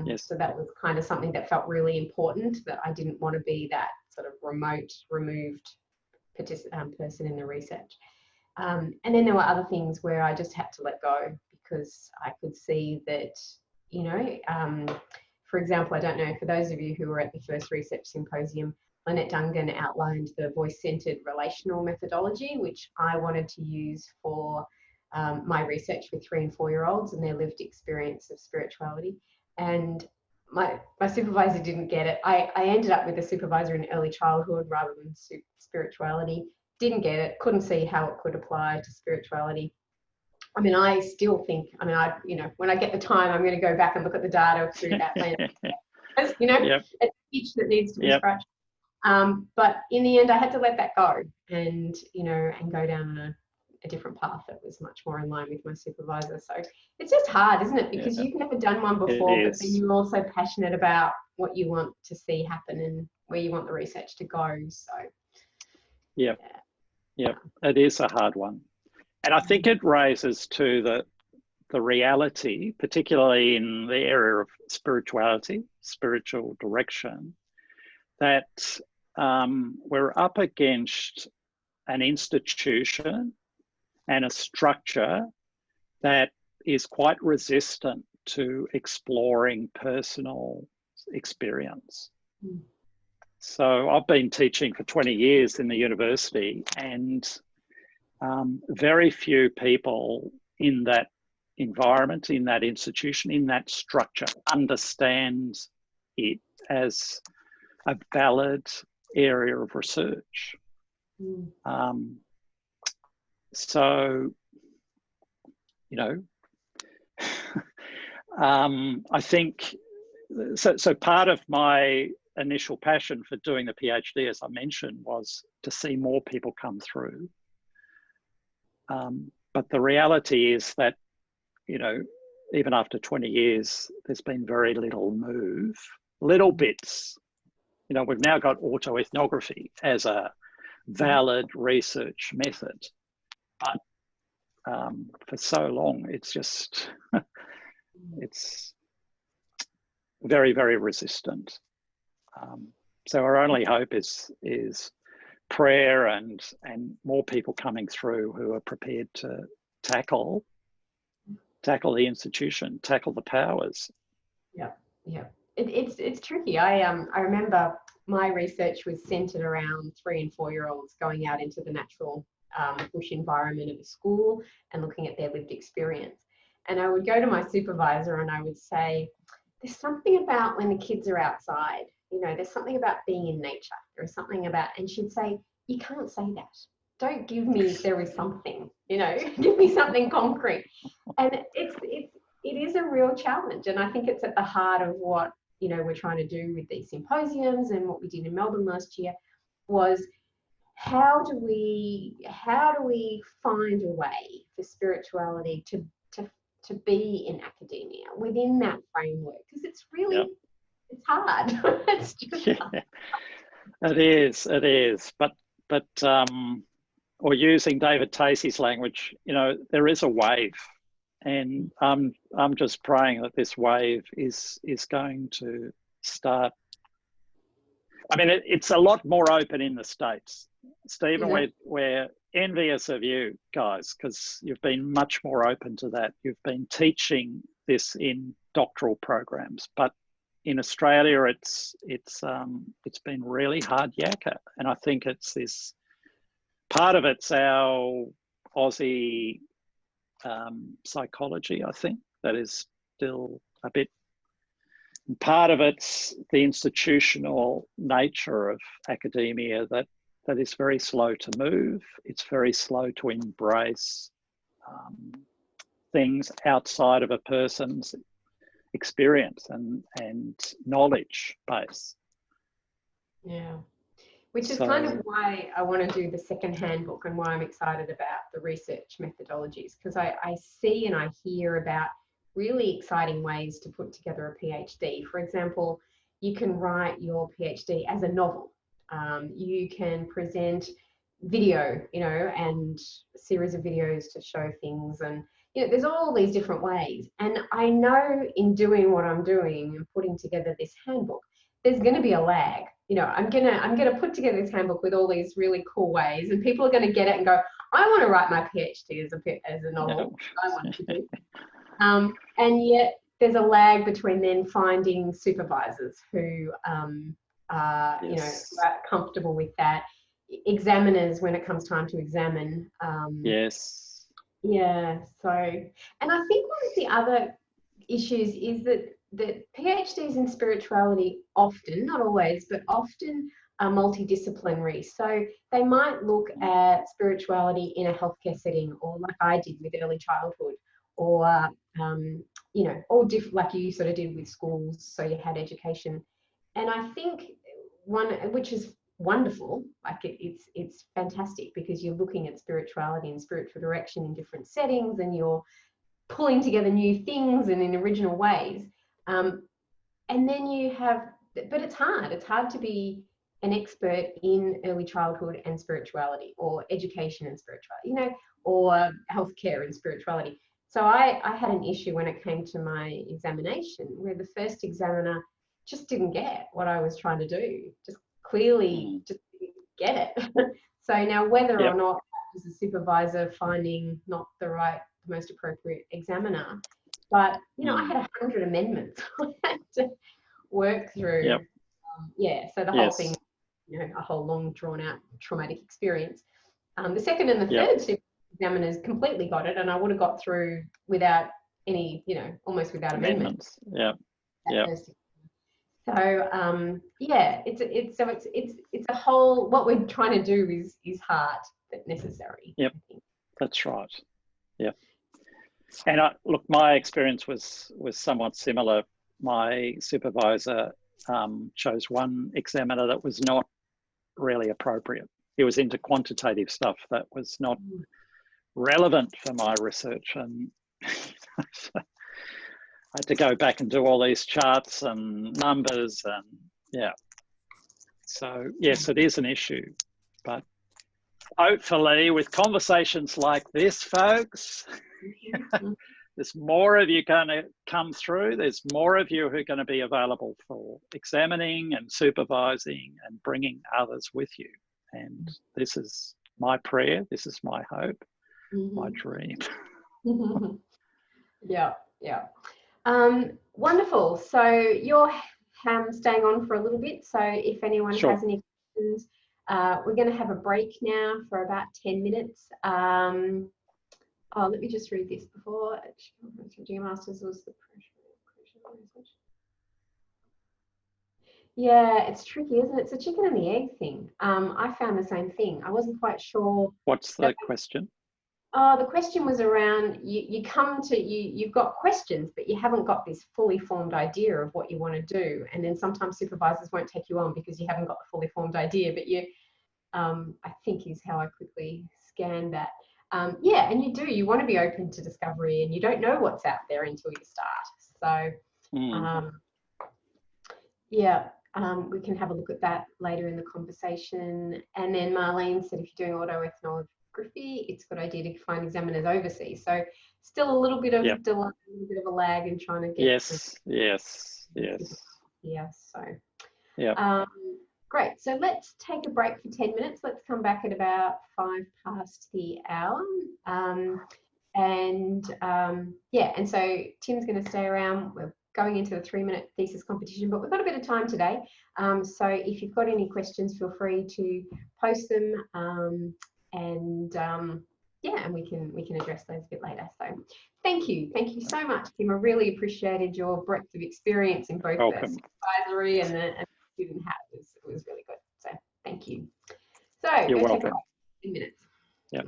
Yes. So that was kind of something that felt really important, that I didn't want to be that sort of removed person in the research. And then there were other things where I just had to let go, because I could see that, for example, I don't know, for those of you who were at the first research symposium, Lynette Dungan outlined the voice-centered relational methodology, which I wanted to use for my research with 3 and 4-year-olds and their lived experience of spirituality. And my supervisor didn't get it. I ended up with a supervisor in early childhood rather than spirituality. Didn't get it, couldn't see how it could apply to spirituality. I mean, I still think, when I get the time, I'm going to go back and look at the data through that lens. Yep. It's an itch that needs to be scratched. But in the end, I had to let that go and go down a different path that was much more in line with my supervisor. So it's just hard, isn't it? Because you've never done one before, but then you're also passionate about what you want to see happen and where you want the research to go. So yeah, it is a hard one. And I think it raises to the reality, particularly in the area of spirituality, spiritual direction, that we're up against an institution and a structure that is quite resistant to exploring personal experience. So I've been teaching for 20 years in the university, and very few people in that environment, in that institution, in that structure understand it as a valid area of research. So, I think, so part of my initial passion for doing the PhD, as I mentioned, was to see more people come through. But the reality is that, even after 20 years, there's been very little move, little bits. We've now got autoethnography as a valid research method, but for so long, it's just, it's very, very resistant. So our only hope is prayer and more people coming through who are prepared to tackle the institution, tackle the powers. Yeah. It's tricky. I remember my research was centered around 3 and 4-year-olds going out into the natural bush environment of the school and looking at their lived experience. And I would go to my supervisor and I would say, there's something about when the kids are outside you know, there's something about being in nature. There is something about, and she'd say, you can't say that. Don't give me there is something, you know, give me something concrete. And it is a real challenge. And I think it's at the heart of what, you know, we're trying to do with these symposiums, and what we did in Melbourne last year was, how do we find a way for spirituality to be in academia within that framework? Because it's really, it's hard. It's just hard. It is. But or using David Tacey's language, you know, there is a wave, and I'm just praying that this wave is going to start. I mean, it's a lot more open in the States, Stephen. We're envious of you guys, because you've been much more open to that. You've been teaching this in doctoral programs, but in Australia, it's been really hard yakka, and I think it's this part of it's our Aussie psychology. I think that is still a bit. And part of it's the institutional nature of academia that is very slow to move. It's very slow to embrace things outside of a person's experience and knowledge base. Yeah, which is kind of why I want to do the second handbook, and why I'm excited about the research methodologies, because I see and I hear about really exciting ways to put together a PhD. For example, you can write your PhD as a novel. You can present video, you know, and a series of videos to show things, and you know, there's all these different ways. And I know in doing what I'm doing and putting together this handbook, there's going to be a lag. You know, I'm gonna put together this handbook with all these really cool ways, and people are going to get it and go, I want to write my PhD as a novel. I want to do. And yet there's a lag between then finding supervisors who are, you know, are comfortable with that. Examiners, when it comes time to examine. Yes. Yeah. So, and I think one of the other issues is that PhDs in spirituality often, not always, but often are multidisciplinary. So they might look at spirituality in a healthcare setting, or like I did with early childhood, or you know, all different, like you sort of did with schools. So you had education, and I think one which is wonderful, like it's fantastic, because you're looking at spirituality and spiritual direction in different settings, and you're pulling together new things and in original ways. And then you have, but it's hard to be an expert in early childhood and spirituality, or education and spirituality, you know, or healthcare and spirituality. So I had an issue when it came to my examination, where the first examiner just didn't get what I was trying to do, just clearly just didn't get it. So now whether or not that was a supervisor finding not the most appropriate examiner, but you know, I had 100 amendments I had to work through. So the whole thing, you know, a whole long drawn out traumatic experience. The second and the third examiners completely got it, and I would have got through without any, you know, almost without amendments. So it's a whole, what we're trying to do is hard but necessary. That's right. And look, my experience was somewhat similar. My supervisor chose one examiner that was not really appropriate. He was into quantitative stuff that was not relevant for my research, and I had to go back and do all these charts and numbers, and so yes, it is an issue, but hopefully with conversations like this, folks, there's more of you going to come through. There's more of you who are going to be available for examining and supervising and bringing others with you. And this is my prayer. This is my hope, my dream. Wonderful. So you're staying on for a little bit. So if anyone has any questions, we're going to have a break now for about 10 minutes. Let me just read this before. Masters was the Yeah, it's tricky, isn't it? It's a chicken and the egg thing. I found the same thing. I wasn't quite sure. What's the question? The question was around you've got questions, but you haven't got this fully formed idea of what you want to do. And then sometimes supervisors won't take you on because you haven't got the fully formed idea, but I think is how I quickly scanned that. Yeah, and you want to be open to discovery, and you don't know what's out there until you start. So, yeah, we can have a look at that later in the conversation. And then Marlene said, if you're doing autoethnography, it's a good idea to find examiners overseas. So still a little bit of delay, a little bit of a lag in trying to get yes. Yeah, so yeah. Great. So let's take a break for 10 minutes. Let's come back at about 5 past the hour. And so Tim's going to stay around. We're going into the 3-minute thesis competition, but we've got a bit of time today. So if you've got any questions, feel free to post them. And we can address those a bit later. So thank you so much, Tim. I really appreciated your breadth of experience in both the supervisory and the student hat. It was really good. So thank you. So you're welcome. 10 minutes. Yeah.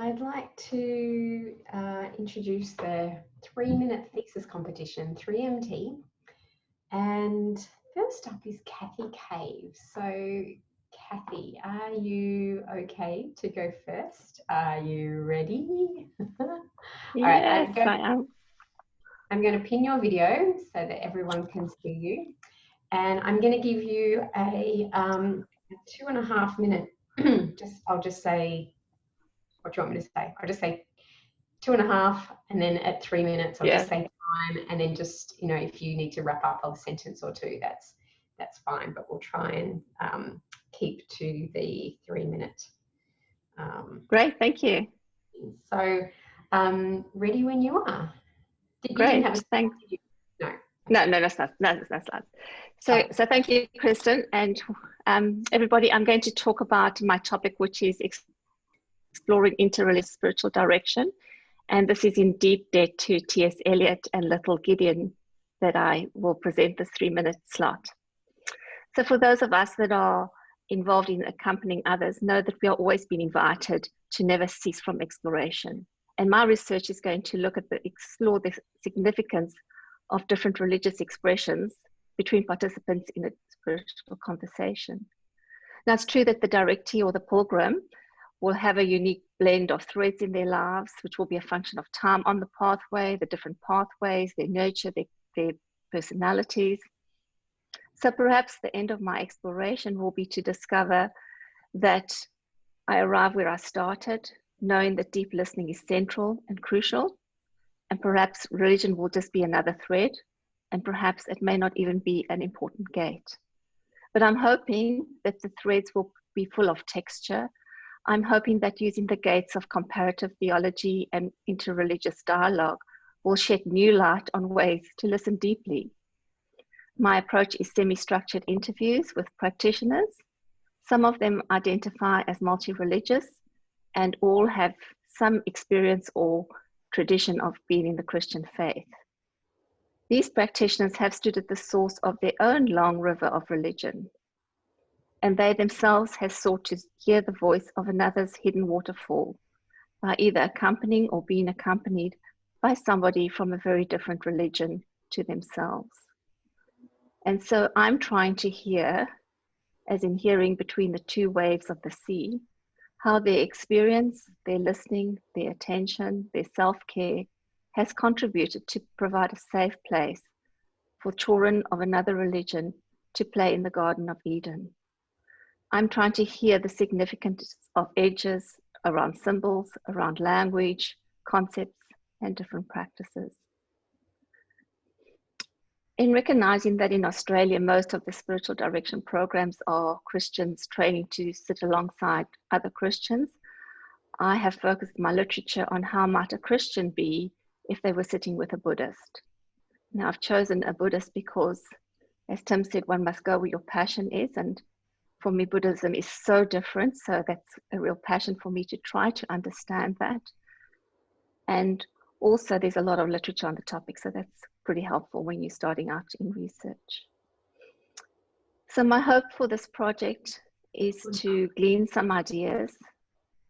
I'd like to introduce the 3-minute thesis competition, 3MT. And first up is Kathy Cave. So Kathy, are you okay to go first? Are you ready? Yes, I am. I'm going to pin your video so that everyone can see you. And I'm going to give you a 2.5 minute, I'll just say, what do you want me to say? I'll just say 2.5, and then at 3 minutes, I'll just say time, and then just, if you need to wrap up a sentence or two, that's fine, but we'll try and keep to the 3-minute. Great, thank you. So, ready when you are. Great, thanks. No, that's not. So thank you, Kristen, and everybody. I'm going to talk about my topic, which is exploring interreligious spiritual direction, and this is in deep debt to T.S. Eliot and Little Gideon that I will present this 3-minute slot. So for those of us that are involved in accompanying others, know that we are always being invited to never cease from exploration. And my research is going to explore the significance of different religious expressions between participants in a spiritual conversation. Now, it's true that the directee or the pilgrim will have a unique blend of threads in their lives, which will be a function of time on the pathway, the different pathways, their nature, their personalities. So perhaps the end of my exploration will be to discover that I arrive where I started, knowing that deep listening is central and crucial, and perhaps religion will just be another thread, and perhaps it may not even be an important gate. But I'm hoping that the threads will be full of texture. I'm hoping that using the gates of comparative theology and interreligious dialogue will shed new light on ways to listen deeply. My approach is semi-structured interviews with practitioners. Some of them identify as multi-religious and all have some experience or tradition of being in the Christian faith. These practitioners have stood at the source of their own long river of religion, and they themselves have sought to hear the voice of another's hidden waterfall by either accompanying or being accompanied by somebody from a very different religion to themselves. And so I'm trying to hear, as in hearing between the two waves of the sea, how their experience, their listening, their attention, their self-care has contributed to provide a safe place for children of another religion to play in the Garden of Eden. I'm trying to hear the significance of edges around symbols, around language, concepts, and different practices. In recognizing that in Australia, most of the spiritual direction programs are Christians training to sit alongside other Christians, I have focused my literature on how might a Christian be if they were sitting with a Buddhist. Now, I've chosen a Buddhist because, as Tim said, one must go where your passion is. And for me, Buddhism is so different. So that's a real passion for me to try to understand that. And also, there's a lot of literature on the topic. So that's pretty helpful when you're starting out in research. So my hope for this project is to glean some ideas,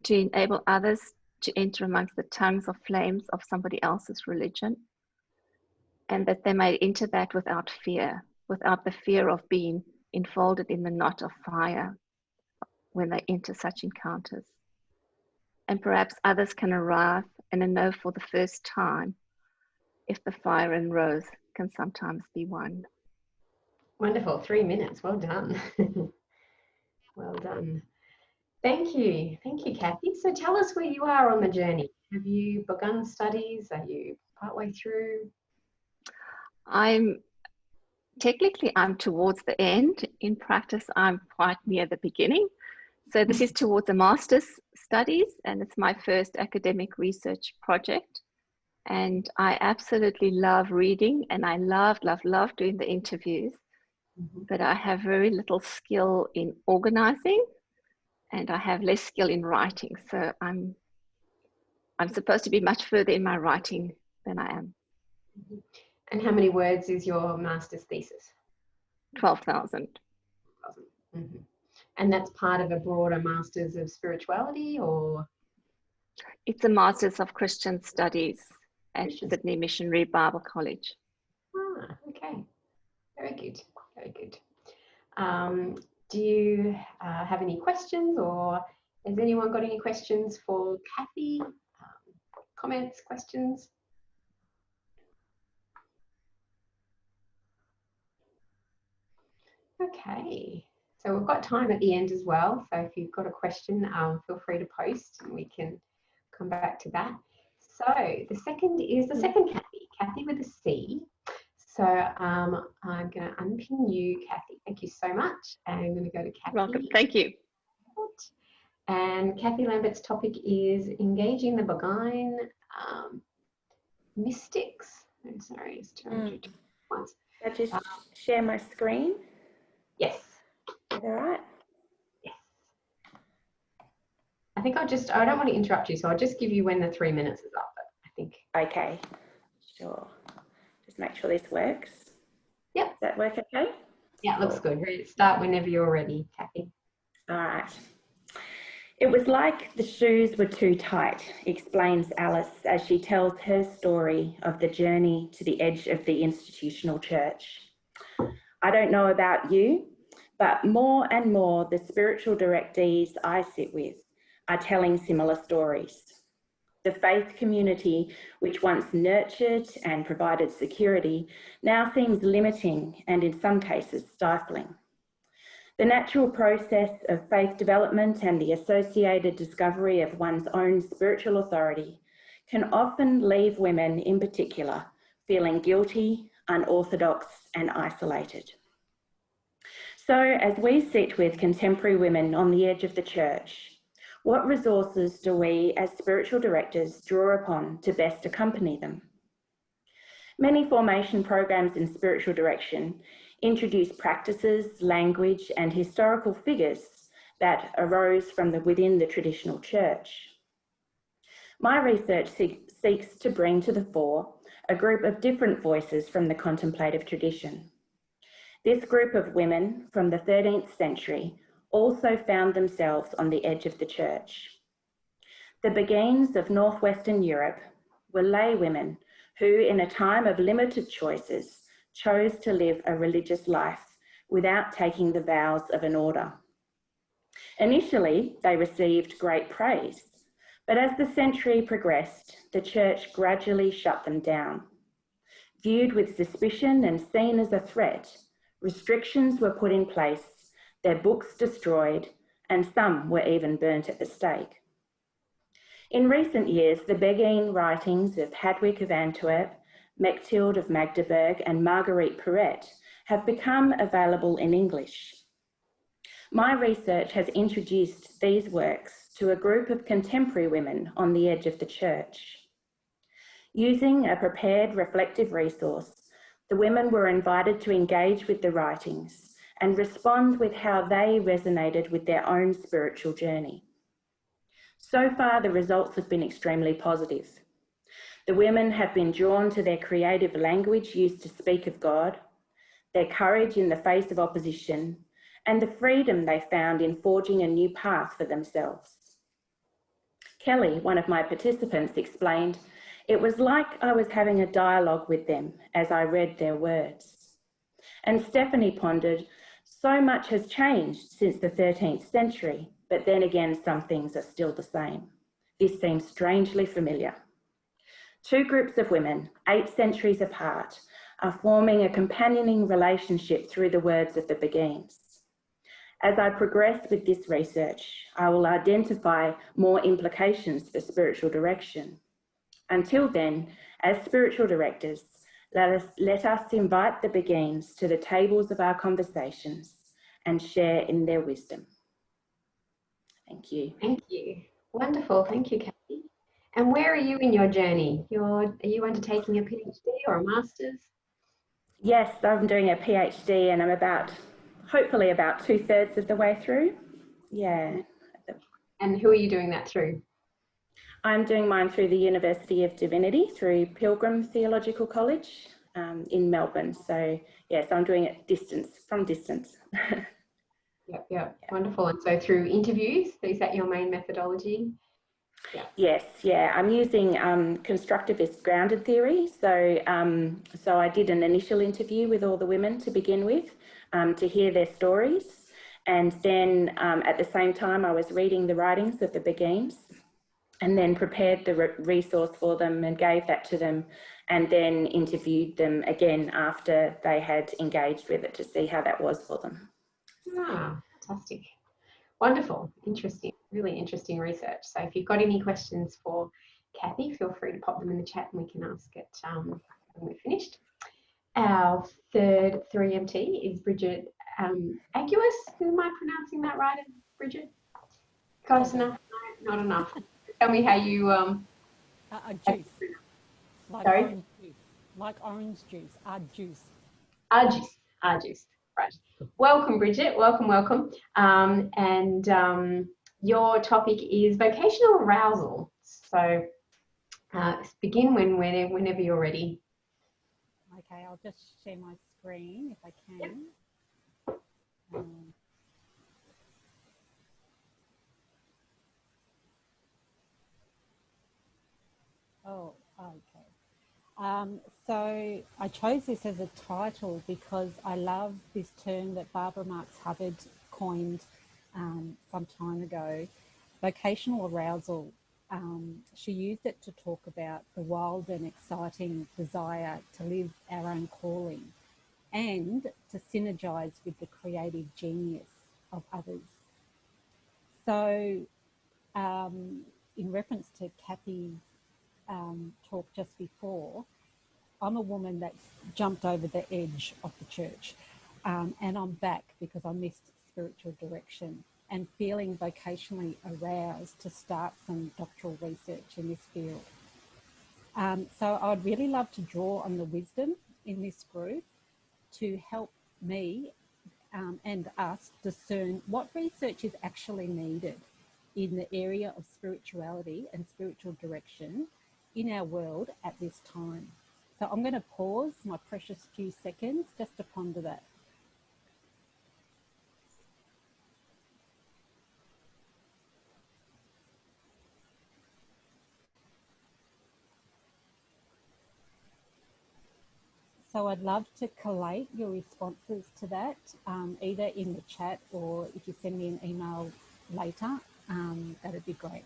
to enable others to enter amongst the tongues or flames of somebody else's religion, and that they may enter that without fear, without the fear of being enfolded in the knot of fire when they enter such encounters. And perhaps others can arrive and know for the first time if the fire and rose can sometimes be won. Wonderful, 3 minutes, well done. Well done. Thank you, Kathy. So tell us where you are on the journey. Have you begun studies? Are you partway through? Technically, I'm towards the end. In practice, I'm quite near the beginning. So this is towards a master's studies, and it's my first academic research project. And I absolutely love reading, and I love doing the interviews. But I have very little skill in organizing, and I have less skill in writing. So I'm supposed to be much further in my writing than I am. And how many words is your master's thesis? 12,000. And that's part of a broader Masters of Spirituality, or? It's a Masters of Christian Studies at Sydney Missionary Bible College. Ah, okay. Very good, very good. Do you have any questions, or has anyone got any questions for Kathy? Comments, questions? Okay, so we've got time at the end as well. So if you've got a question, feel free to post and we can come back to that. So the second is the second Kathy with a C. So I'm going to unpin you, Kathy. Thank you so much. And I'm going to go to Kathy. Welcome. Thank you. And Kathy Lambert's topic is engaging the Beguine mystics. I'm sorry, it's 200 once. I'll just share my screen. Yes. Is that all right? Yes. I think I don't want to interrupt you, so I'll just give you when the 3 minutes is up, I think. Okay, sure. Just make sure this works. Yep. Does that work okay? Yeah, it looks good. Start whenever you're ready, Kathy. All right. It was like the shoes were too tight, explains Alice as she tells her story of the journey to the edge of the institutional church. I don't know about you, but more and more the spiritual directees I sit with are telling similar stories. The faith community, which once nurtured and provided security, now seems limiting and in some cases stifling. The natural process of faith development and the associated discovery of one's own spiritual authority can often leave women in particular feeling guilty, unorthodox and isolated. So as we sit with contemporary women on the edge of the church, what resources do we as spiritual directors draw upon to best accompany them? Many formation programs in spiritual direction introduce practices, language and historical figures that arose from within the traditional church. My research seeks to bring to the fore a group of different voices from the contemplative tradition. This group of women from the 13th century also found themselves on the edge of the church. The Beguines of northwestern Europe were lay women who, in a time of limited choices, chose to live a religious life without taking the vows of an order. Initially, they received great praise, but as the century progressed, the church gradually shut them down. Viewed with suspicion and seen as a threat, restrictions were put in place, their books destroyed, and some were even burnt at the stake. In recent years, the Beguine writings of Hadwick of Antwerp, Mechtilde of Magdeburg, and Marguerite Perret have become available in English. My research has introduced these works to a group of contemporary women on the edge of the church. Using a prepared reflective resource, the women were invited to engage with the writings and respond with how they resonated with their own spiritual journey. So far, the results have been extremely positive. The women have been drawn to their creative language used to speak of God, their courage in the face of opposition, and the freedom they found in forging a new path for themselves. Kelly, one of my participants, explained, "It was like I was having a dialogue with them as I read their words." And Stephanie pondered, "So much has changed since the 13th century, but then again, some things are still the same. This seems strangely familiar." Two groups of women, 8 centuries apart, are forming a companioning relationship through the words of the Beguines. As I progress with this research, I will identify more implications for spiritual direction. Until then, as spiritual directors, let us invite the Beguines to the tables of our conversations and share in their wisdom. Thank you. Thank you. Wonderful. Thank you, Kathy. And where are you in your journey? Are you undertaking a PhD or a master's? Yes, I'm doing a PhD and I'm hopefully about 2/3 of the way through. Yeah. And who are you doing that through? I'm doing mine through the University of Divinity, through Pilgrim Theological College in Melbourne. So yes, I'm doing it from distance. Yep. Wonderful. And so through interviews, is that your main methodology? Yeah. Yes, yeah. I'm using constructivist grounded theory. So I did an initial interview with all the women to begin with to hear their stories. And then at the same time, I was reading the writings of the Beguines and then prepared the resource for them and gave that to them and then interviewed them again after they had engaged with it to see how that was for them. Ah, fantastic. Wonderful. Interesting. Really interesting research. So if you've got any questions for Kathy, feel free to pop them in the chat and we can ask it when we're finished. Our third 3MT is Bridget Aguas. Am I pronouncing that right, Bridget? Close enough? No, not enough. Tell me how you... juice. Like sorry? Orange juice. Like orange juice. Juice. Juice. Right. Welcome, Bridget. Welcome. Your topic is vocational arousal. So begin whenever you're ready. Okay, I'll just share my screen if I can. Yep. Okay. So I chose this as a title because I love this term that Barbara Marx Hubbard coined some time ago, vocational arousal. She used it to talk about the wild and exciting desire to live our own calling and to synergize with the creative genius of others. So in reference to Kathy's talk just before, I'm a woman that's jumped over the edge of the church and I'm back because I missed spiritual direction and feeling vocationally aroused to start some doctoral research in this field. So I'd really love to draw on the wisdom in this group to help me and us discern what research is actually needed in the area of spirituality and spiritual direction in our world at this time. So I'm going to pause my precious few seconds just to ponder that. So I'd love to collate your responses to that, either in the chat or if you send me an email later, that'd be great.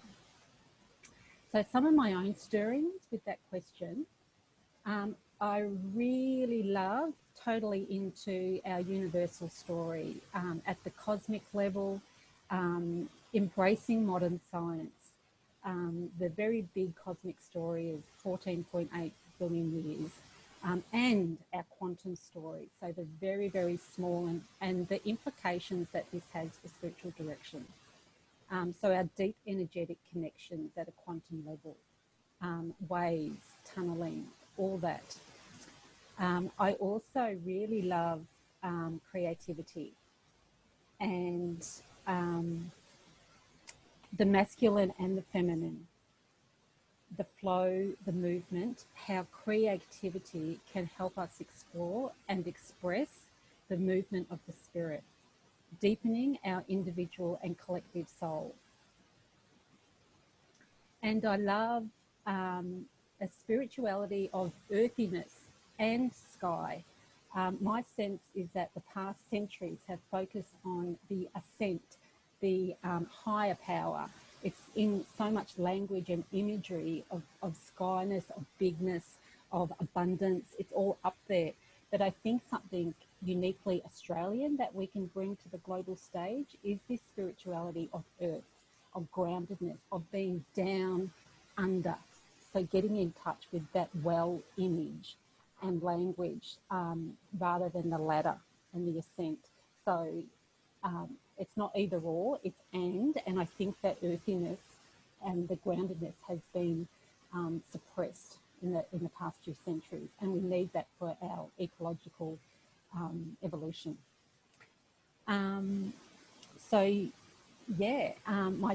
So some of my own stirrings with that question. I really love totally into our universal story at the cosmic level, embracing modern science, the very big cosmic story of 14.8 billion years, and our quantum story, so the very, very small and the implications that this has for spiritual direction. So our deep energetic connections at a quantum level, waves, tunneling, all that. I also really love creativity and the masculine and the feminine. the flow, the movement, how creativity can help us explore and express the movement of the spirit, deepening our individual and collective soul. And I love a spirituality of earthiness and sky. My sense is that the past centuries have focused on the ascent, the higher power. It's in so much language and imagery of skyness, of bigness, of abundance. It's all up there. But I think something uniquely Australian that we can bring to the global stage is this spirituality of earth, of groundedness, of being down under. So getting in touch with that well image and language rather than the ladder and the ascent. So it's not either or, it's and I think that earthiness and the groundedness has been suppressed in the past few centuries, and we need that for our ecological evolution. My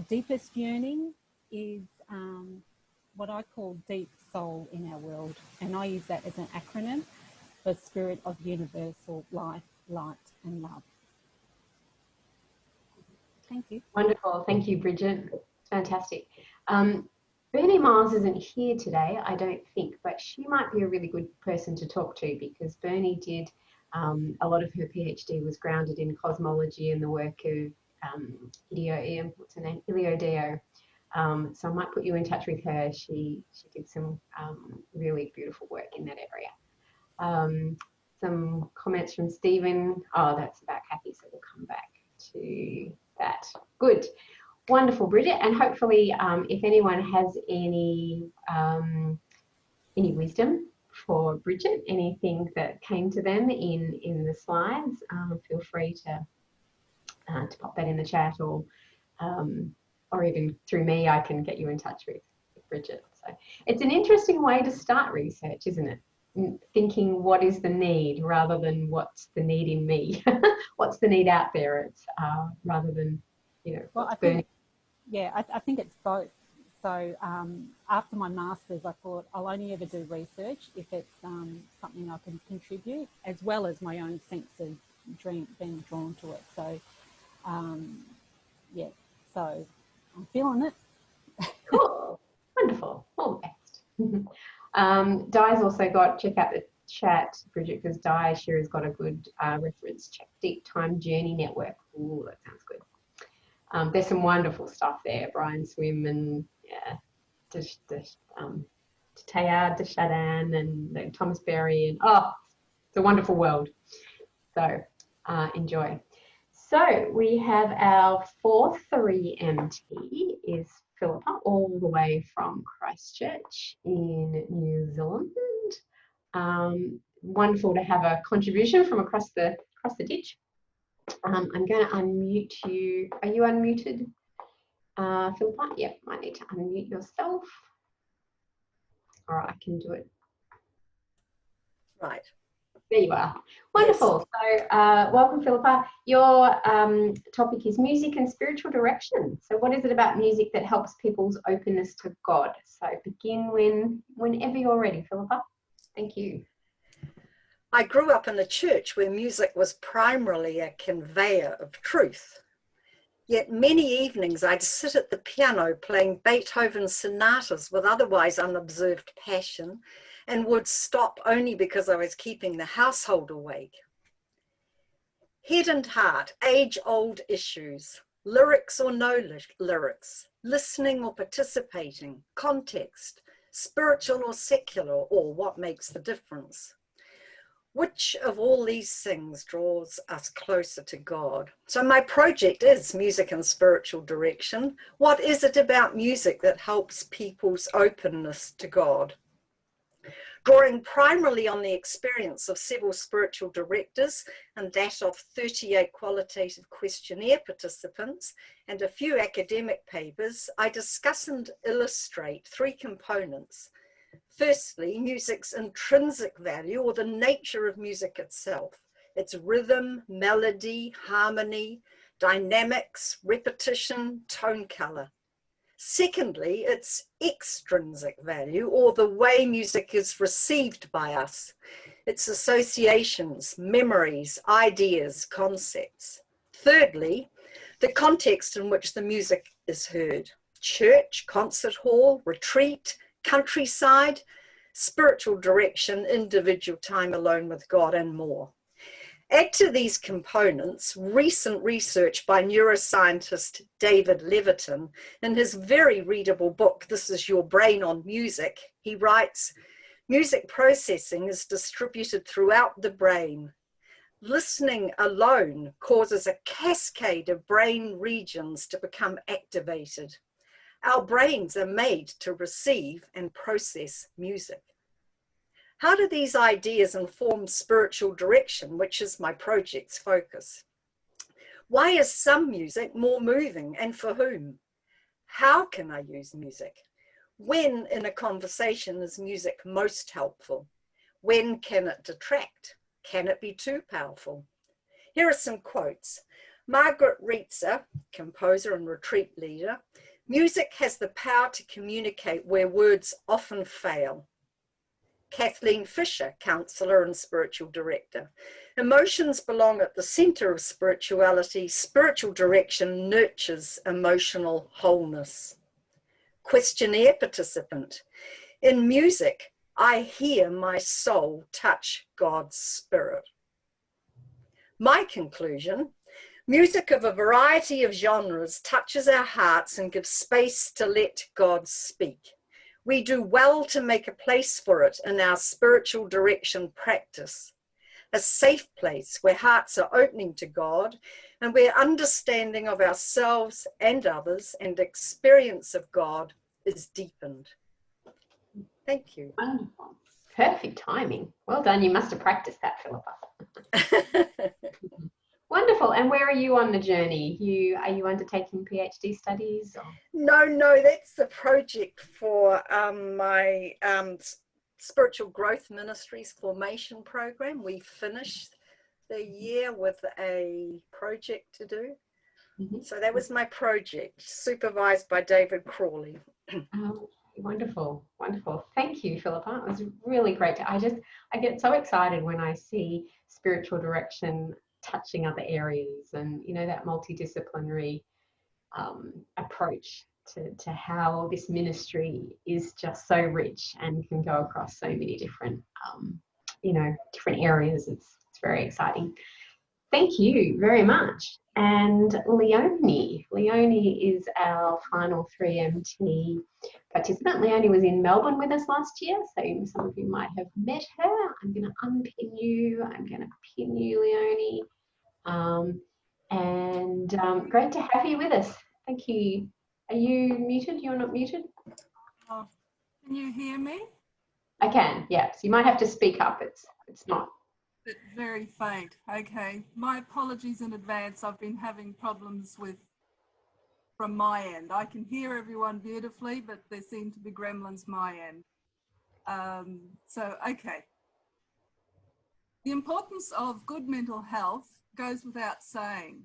deepest yearning is what I call deep soul in our world, and I use that as an acronym for Spirit of Universal Life, Light and Love. Thank you. Wonderful. Thank you, Bridget. Fantastic. Bernie Miles isn't here today, I don't think, but she might be a really good person to talk to, because Bernie did a lot of her PhD was grounded in cosmology and the work of Ilio Deo. So I might put you in touch with her. She did some really beautiful work in that area. Some comments from Stephen. Oh, that's about Kathy, so we'll come back to that. Good. Wonderful, Bridget. And hopefully, if anyone has any wisdom for Bridget, anything that came to them in the slides, feel free to pop that in the chat, or even through me, I can get you in touch with Bridget. So it's an interesting way to start research, isn't it? Thinking what is the need rather than what's the need in me. What's the need out there? It's rather than, well, I think it's both. So after my master's, I thought I'll only ever do research if it's something I can contribute, as well as my own sense of being drawn to it. So so I'm feeling it. Cool. Wonderful. All the best. Di's also got, check out the chat, Bridget, because Di sure has got a good reference. Check Deep Time Journey Network. Ooh, that sounds good. There's some wonderful stuff there. Brian Swim and Teilhard de Chardin and Thomas Berry, and it's a wonderful world. So enjoy. So we have our fourth 3MT is Philippa, all the way from Christchurch in New Zealand. Wonderful to have a contribution from across the ditch. I'm going to unmute you. Are you unmuted, Philippa? Yep, might need to unmute yourself. All right, I can do it. Right. There you are. Wonderful. Yes. So welcome, Philippa. Your topic is music and spiritual direction. So what is it about music that helps people's openness to God? So begin whenever you're ready, Philippa. Thank you. I grew up in a church where music was primarily a conveyor of truth. Yet many evenings I'd sit at the piano playing Beethoven's sonatas with otherwise unobserved passion, and would stop only because I was keeping the household awake. Head and heart, age-old issues, lyrics or no lyrics, listening or participating, context, spiritual or secular, or what makes the difference? Which of all these things draws us closer to God? So my project is music and spiritual direction. What is it about music that helps people's openness to God? Drawing primarily on the experience of several spiritual directors and that of 38 qualitative questionnaire participants and a few academic papers, I discuss and illustrate three components. Firstly, music's intrinsic value, or the nature of music itself, its rhythm, melody, harmony, dynamics, repetition, tone color. Secondly, its extrinsic value, or the way music is received by us, its associations, memories, ideas, concepts. Thirdly, the context in which the music is heard: church, concert hall, retreat, countryside, spiritual direction, individual time alone with God, and more. Add to these components recent research by neuroscientist David Levitin. In his very readable book, This Is Your Brain on Music, he writes, music processing is distributed throughout the brain. Listening alone causes a cascade of brain regions to become activated. Our brains are made to receive and process music. How do these ideas inform spiritual direction, which is my project's focus? Why is some music more moving, and for whom? How can I use music? When in a conversation is music most helpful? When can it detract? Can it be too powerful? Here are some quotes. Margaret Reitzer, composer and retreat leader: music has the power to communicate where words often fail. Kathleen Fisher, counselor and spiritual director: emotions belong at the center of spirituality. Spiritual direction nurtures emotional wholeness. Questionnaire participant: in music, I hear my soul touch God's spirit. My conclusion: music of a variety of genres touches our hearts and gives space to let God speak. We do well to make a place for it in our spiritual direction practice, a safe place where hearts are opening to God and where understanding of ourselves and others and experience of God is deepened. Thank you. Wonderful. Perfect timing. Well done. You must have practiced that, Philippa. Wonderful. And where are you on the journey? Are you undertaking PhD studies? Or? No, that's the project for my Spiritual Growth Ministries formation program. We finished the year with a project to do. Mm-hmm. So that was my project, supervised by David Crawley. Oh, wonderful, wonderful. Thank you, Philippa. It was really great. I get so excited when I see spiritual direction touching other areas, and that multidisciplinary approach to how this ministry is just so rich and can go across so many different different areas. It's very exciting. Thank you very much. And Leonie is our final 3MT participant. Leonie was in Melbourne with us last year, so some of you might have met her. I'm going to unpin you. I'm going to pin you, Leonie. Great to have you with us. Thank you. Are you muted? You're not muted? Oh, can you hear me? I can, yes. You might have to speak up. It's not. It's very faint. Okay. My apologies in advance. I've been having problems from my end. I can hear everyone beautifully, but there seem to be gremlins my end. Okay. The importance of good mental health goes without saying.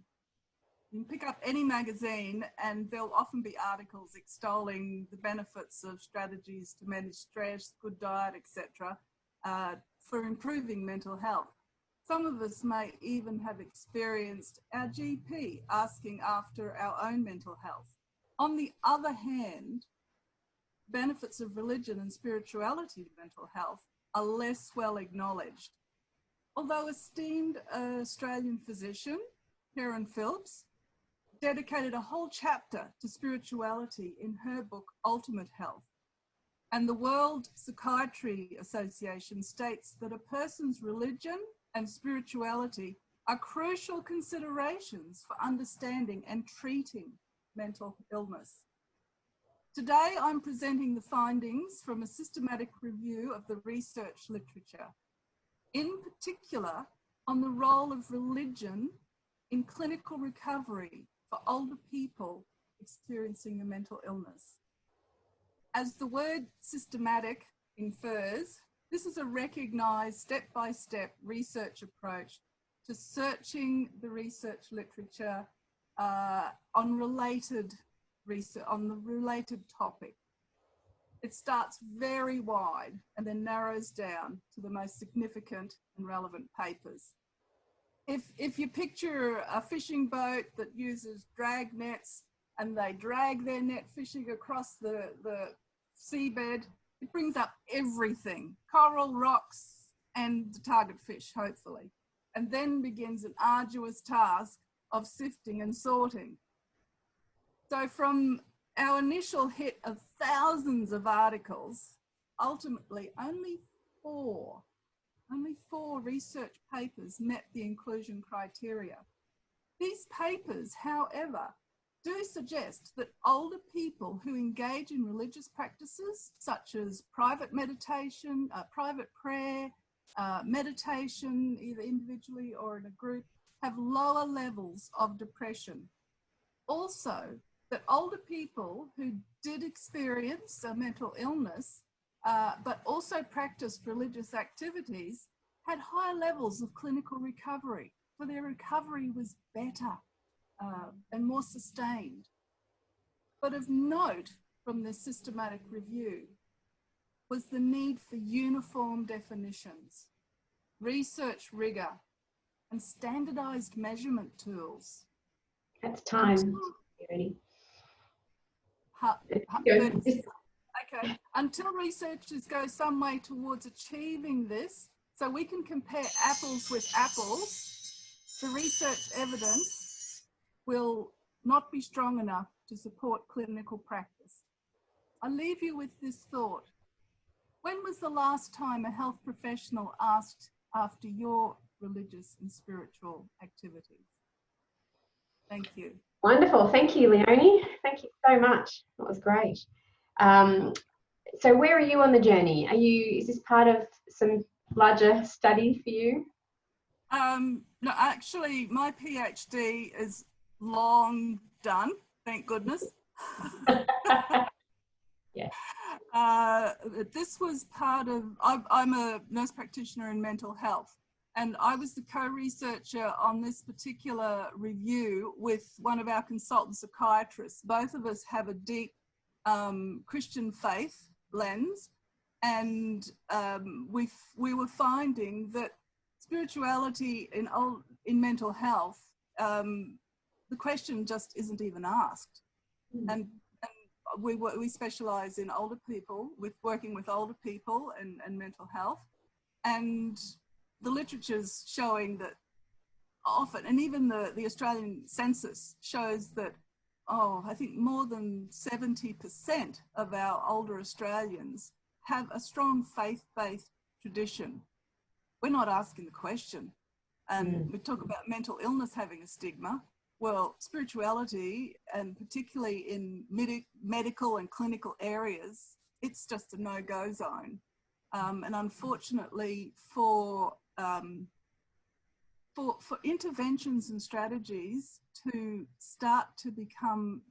You can pick up any magazine and there'll often be articles extolling the benefits of strategies to manage stress, good diet, etc., for improving mental health. Some of us may even have experienced our GP asking after our own mental health. On the other hand, benefits of religion and spirituality to mental health are less well acknowledged. Although esteemed Australian physician, Karen Phillips, dedicated a whole chapter to spirituality in her book, Ultimate Health. And the World Psychiatry Association states that a person's religion and spirituality are crucial considerations for understanding and treating mental illness. Today, I'm presenting the findings from a systematic review of the research literature, in particular on the role of religion in clinical recovery for older people experiencing a mental illness. As the word systematic infers, this is a recognised step-by-step research approach to searching the research literature on related research on the related topic. It starts very wide and then narrows down to the most significant and relevant papers. If you picture a fishing boat that uses drag nets and they drag their net fishing across the seabed, it brings up everything, coral, rocks, and the target fish, hopefully, and then begins an arduous task of sifting and sorting. So from our initial hit of thousands of articles, ultimately only four research papers met the inclusion criteria. These papers, however, do suggest that older people who engage in religious practices such as private meditation, private prayer, meditation, either individually or in a group, have lower levels of depression. Also, that older people who did experience a mental illness, but also practiced religious activities, had higher levels of clinical recovery. So their recovery was better and more sustained. But of note from this systematic review was the need for uniform definitions, research rigor, and standardized measurement tools. That's time. Okay, until researchers go some way towards achieving this, so we can compare apples with apples, the research evidence will not be strong enough to support clinical practice. I'll leave you with this thought. When was the last time a health professional asked after your religious and spiritual activities? Thank you. Wonderful. Thank you, Leonie. Thank you so much. That was great. So where are you on the journey? Is this part of some larger study for you? No, actually, my PhD is long done, thank goodness. Yeah. This was part of, I'm a nurse practitioner in mental health, and I was the co-researcher on this particular review with one of our consultant psychiatrists. Both of us have a deep Christian faith lens, and we were finding that spirituality in mental health, the question just isn't even asked. And we specialize in older people, working with older people and mental health, and the literature's showing that often, and even the Australian census shows that, I think more than 70% of our older Australians have a strong faith-based tradition. We're not asking the question. And we talk about mental illness having a stigma. Well, spirituality, and particularly in medical and clinical areas, it's just a no-go zone. And unfortunately, for interventions and strategies to start to become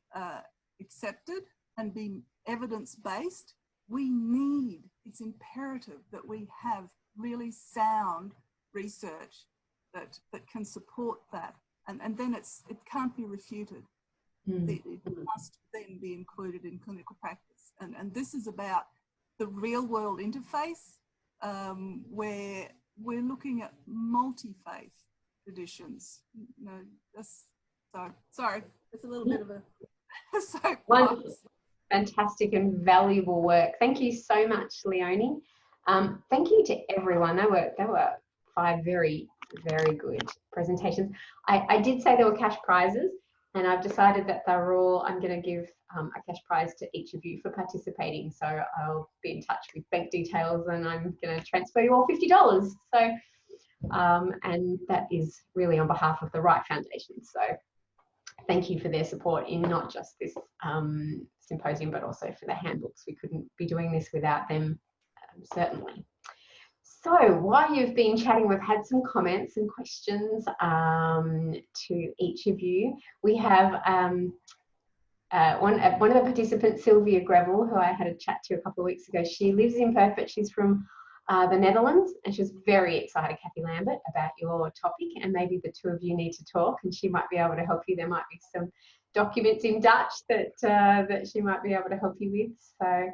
accepted and be evidence-based, it's imperative that we have really sound research that can support that. And then it can't be refuted. It must then be included in clinical practice. And this is about the real world interface, where we're looking at multi-faith traditions. Sorry, it's a little bit of a soapbox. Fantastic and valuable work. Thank you so much, Leonie. Thank you to everyone. They were 5 very, very good presentations. I did say there were cash prizes, and I've decided that I'm going to give a cash prize to each of you for participating. So I'll be in touch with bank details, and I'm going to transfer you all $50. So, and that is really on behalf of the Wright Foundation. So thank you for their support in not just this symposium, but also for the handbooks. We couldn't be doing this without them, certainly. So while you've been chatting, we've had some comments and questions to each of you. We have one of the participants, Sylvia Gravel, who I had a chat to a couple of weeks ago. She lives in Perth, but she's from the Netherlands, and she was very excited, Kathy Lambert, about your topic, and maybe the two of you need to talk and she might be able to help you. There might be some documents in Dutch that that she might be able to help you with. So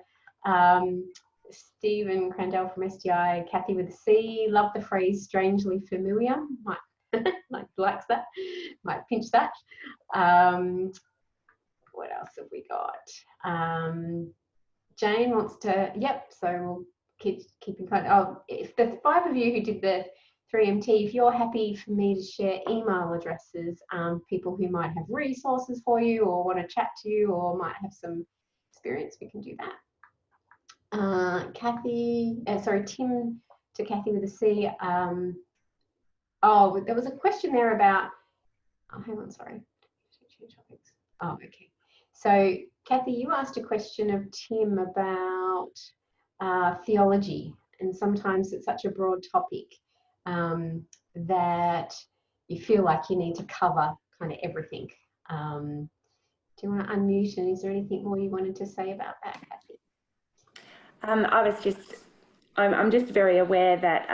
Stephen Crandell from SDI, Kathy with a C, love the phrase strangely familiar, might likes that, might pinch that. What else have we got? Jane wants to, yep, so we'll keep in contact. Oh, if the 5 of you who did the 3MT, if you're happy for me to share email addresses, people who might have resources for you or want to chat to you or might have some experience, we can do that. Tim to Kathy with a C. Oh, there was a question there about, oh, hang on, sorry. Oh, okay. So Kathy, you asked a question of Tim about theology, and sometimes it's such a broad topic that you feel like you need to cover kind of everything. Do you want to unmute, and is there anything more you wanted to say about that, Kathy? I'm just very aware that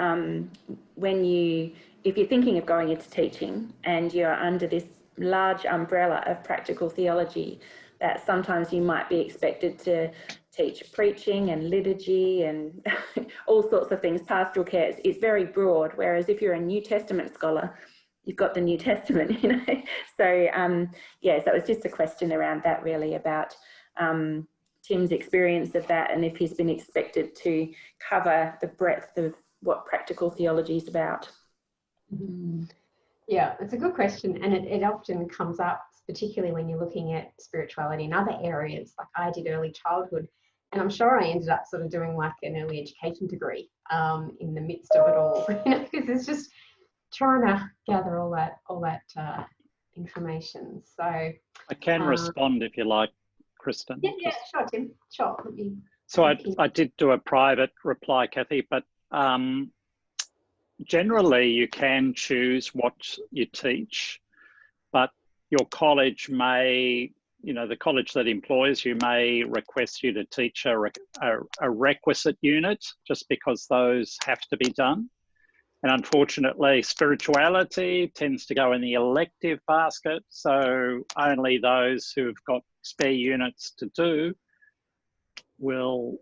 if you're thinking of going into teaching and you're under this large umbrella of practical theology, that sometimes you might be expected to teach preaching and liturgy and all sorts of things. Pastoral care is very broad, whereas if you're a New Testament scholar, you've got the New Testament, you know. So yeah, so it was just a question around that, really, about Tim's experience of that and if he's been expected to cover the breadth of what practical theology is about. Yeah, it's a good question, and it often comes up, particularly when you're looking at spirituality in other areas. Like I did early childhood, and I'm sure I ended up sort of doing like an early education degree in the midst of it all, you know, because it's just trying to gather all that information. So I can respond if you like, Kristen. Yeah, sure, Tim. Sure. So I did do a private reply, Kathy, but generally you can choose what you teach, but your college may, you know, the college that employs you may request you to teach a requisite unit just because those have to be done. And unfortunately, spirituality tends to go in the elective basket, so only those who've got spare units to do will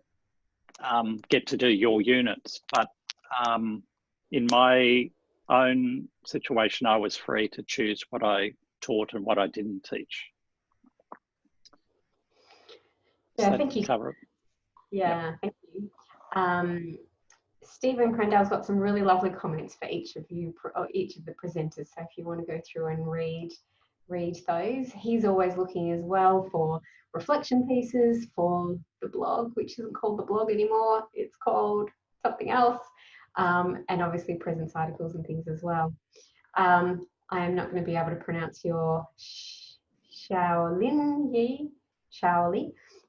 get to do your units. But in my own situation, I was free to choose what I taught and what I didn't teach. Yeah, thank you. Cover it? Yeah, yep. Thank you. Stephen Crandell's got some really lovely comments for each of you, or each of the presenters. So if you want to go through and read those, he's always looking as well for reflection pieces for the blog, which isn't called the blog anymore. It's called something else, and obviously presence articles and things as well. I am not going to be able to pronounce your Shaoli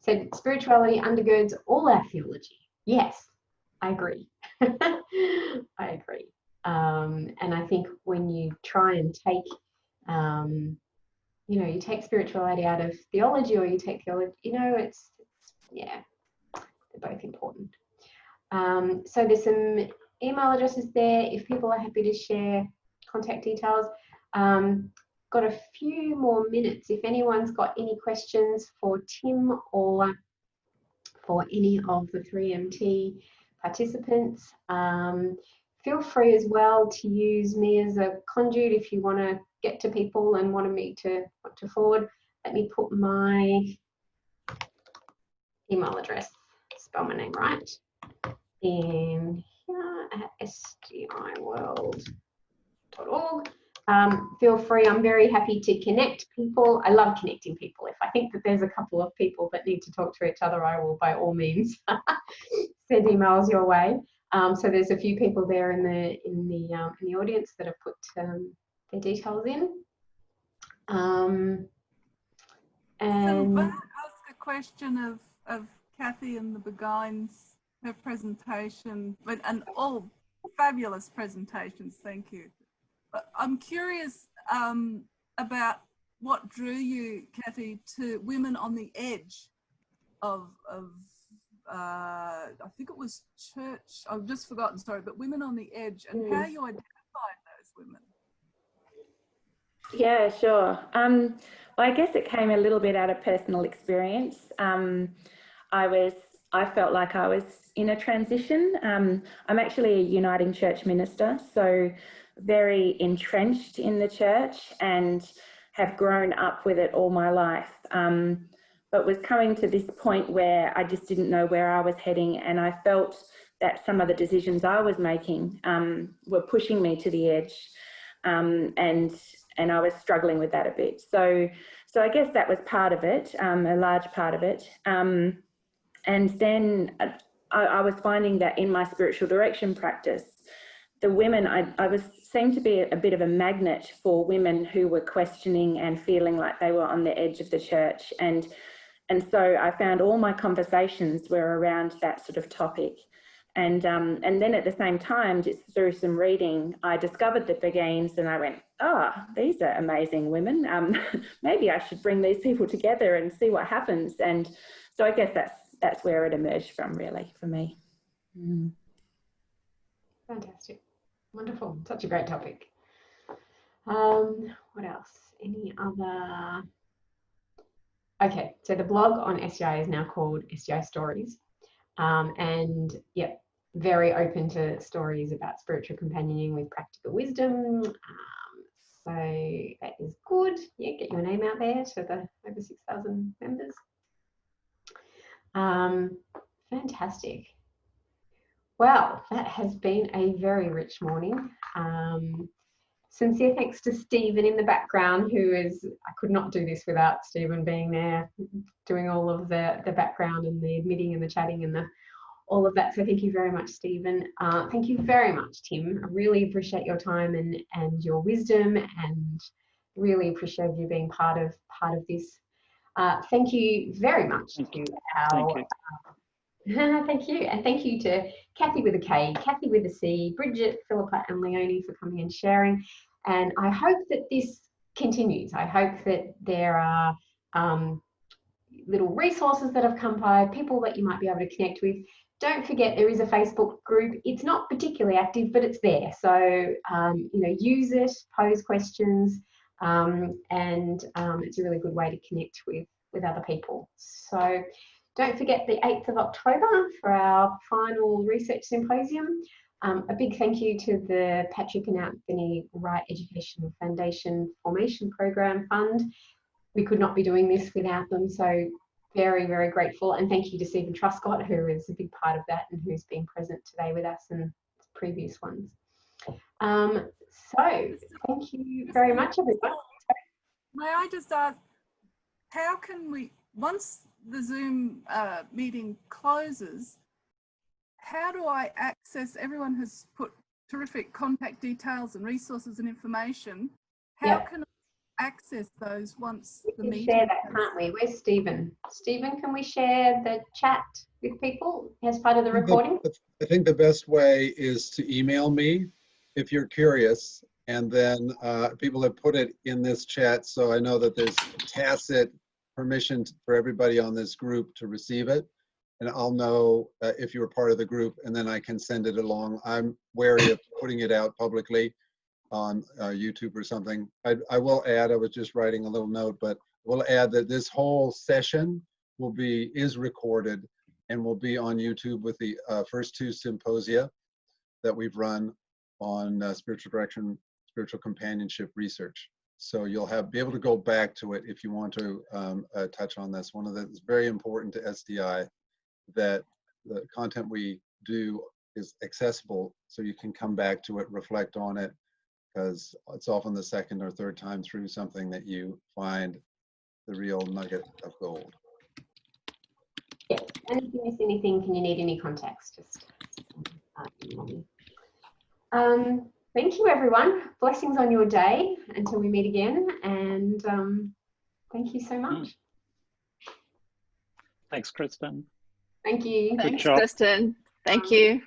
said spirituality undergirds all our theology. Yes, I agree. I agree. And I think when you try and take, you know, you take spirituality out of theology, or you take theology, you know, it's yeah, they're both important. So there's some email addresses there if people are happy to share contact details. Got a few more minutes. If anyone's got any questions for Tim or for any of the 3MT participants, feel free as well to use me as a conduit if you want to get to people and want me to forward. Let me put my email address, spell my name right, in here at sdiworld.org. Feel free, I'm very happy to connect people. I love connecting people. If I think that there's a couple of people that need to talk to each other, I will by all means send emails your way. So there's a few people there in the audience that have put their details in. And so may I ask a question of Kathy and the Begines, her presentation, and all fabulous presentations, thank you. But I'm curious about what drew you, Kathy, to women on the edge of I think it was church, I've just forgotten, sorry, but Women on the Edge, and how you identified those women. Yeah, sure. Well, I guess it came a little bit out of personal experience. I felt like I was in a transition. I'm actually a Uniting Church minister, so very entrenched in the church and have grown up with it all my life. But was coming to this point where I just didn't know where I was heading, and I felt that some of the decisions I was making were pushing me to the edge, and I was struggling with that a bit. So I guess that was part of it, a large part of it. And then I was finding that in my spiritual direction practice, the women, I seemed to be a bit of a magnet for women who were questioning and feeling like they were on the edge of the church. And so I found all my conversations were around that sort of topic. And then at the same time, just through some reading, I discovered the Beguines, and I went, oh, these are amazing women. Maybe I should bring these people together and see what happens. And so I guess that's where it emerged from, really, for me. Fantastic. Wonderful. Such a great topic. What else? Any other? Okay, so the blog on SGI is now called SGI Stories. And yeah, very open to stories about spiritual companioning with practical wisdom. So that is good. Yeah, get your name out there to the over 6,000 members. Fantastic. Well, that has been a very rich morning. Sincere thanks to Stephen in the background, who is, I could not do this without Stephen being there, doing all of the background and the admitting and the chatting and all of that. So thank you very much, Stephen. Thank you very much, Tim. I really appreciate your time and your wisdom, and really appreciate you being part of this. Thank you very much to our... Thank you. And thank you to Kathy with a K, Kathy with a C, Bridget, Philippa and Leonie for coming and sharing. And I hope that this continues. I hope that there are little resources that have come by, people that you might be able to connect with. Don't forget, there is a Facebook group. It's not particularly active, but it's there. So, use it, pose questions, and it's a really good way to connect with other people. So, don't forget the 8th of October for our final research symposium. A big thank you to the Patrick and Anthony Wright Educational Foundation Formation Program Fund. We could not be doing this without them, so very, very grateful. And thank you to Stephen Truscott, who is a big part of that and who's been present today with us in previous ones. So thank you very much, everyone. May I just ask, how can we, once the Zoom meeting closes, how do I access, everyone has put terrific contact details and resources and information. How can I access those once the meeting? We can share that, can't we? Where's Stephen? Stephen, can we share the chat with people as part of the recording? I think the best way is to email me if you're curious, and then people have put it in this chat, so I know that there's tacit permission for everybody on this group to receive it, and I'll know if you're part of the group, and then I can send it along. I'm wary of putting it out publicly on YouTube or something. I will add, I was just writing a little note, but we'll add that this whole session is recorded and will be on YouTube with the first 2 symposia that we've run on spiritual direction, spiritual companionship research. So you'll be able to go back to it if you want to touch on this. One of the, it's very important to SDI that the content we do is accessible, so you can come back to it, reflect on it, because it's often the second or third time through something that you find the real nugget of gold. Yes, and if you miss anything, can you need any context, just thank you, everyone. Blessings on your day until we meet again, and thank you so much. Thanks, Kristen. Thank you. Thanks, Kristen. Thank you.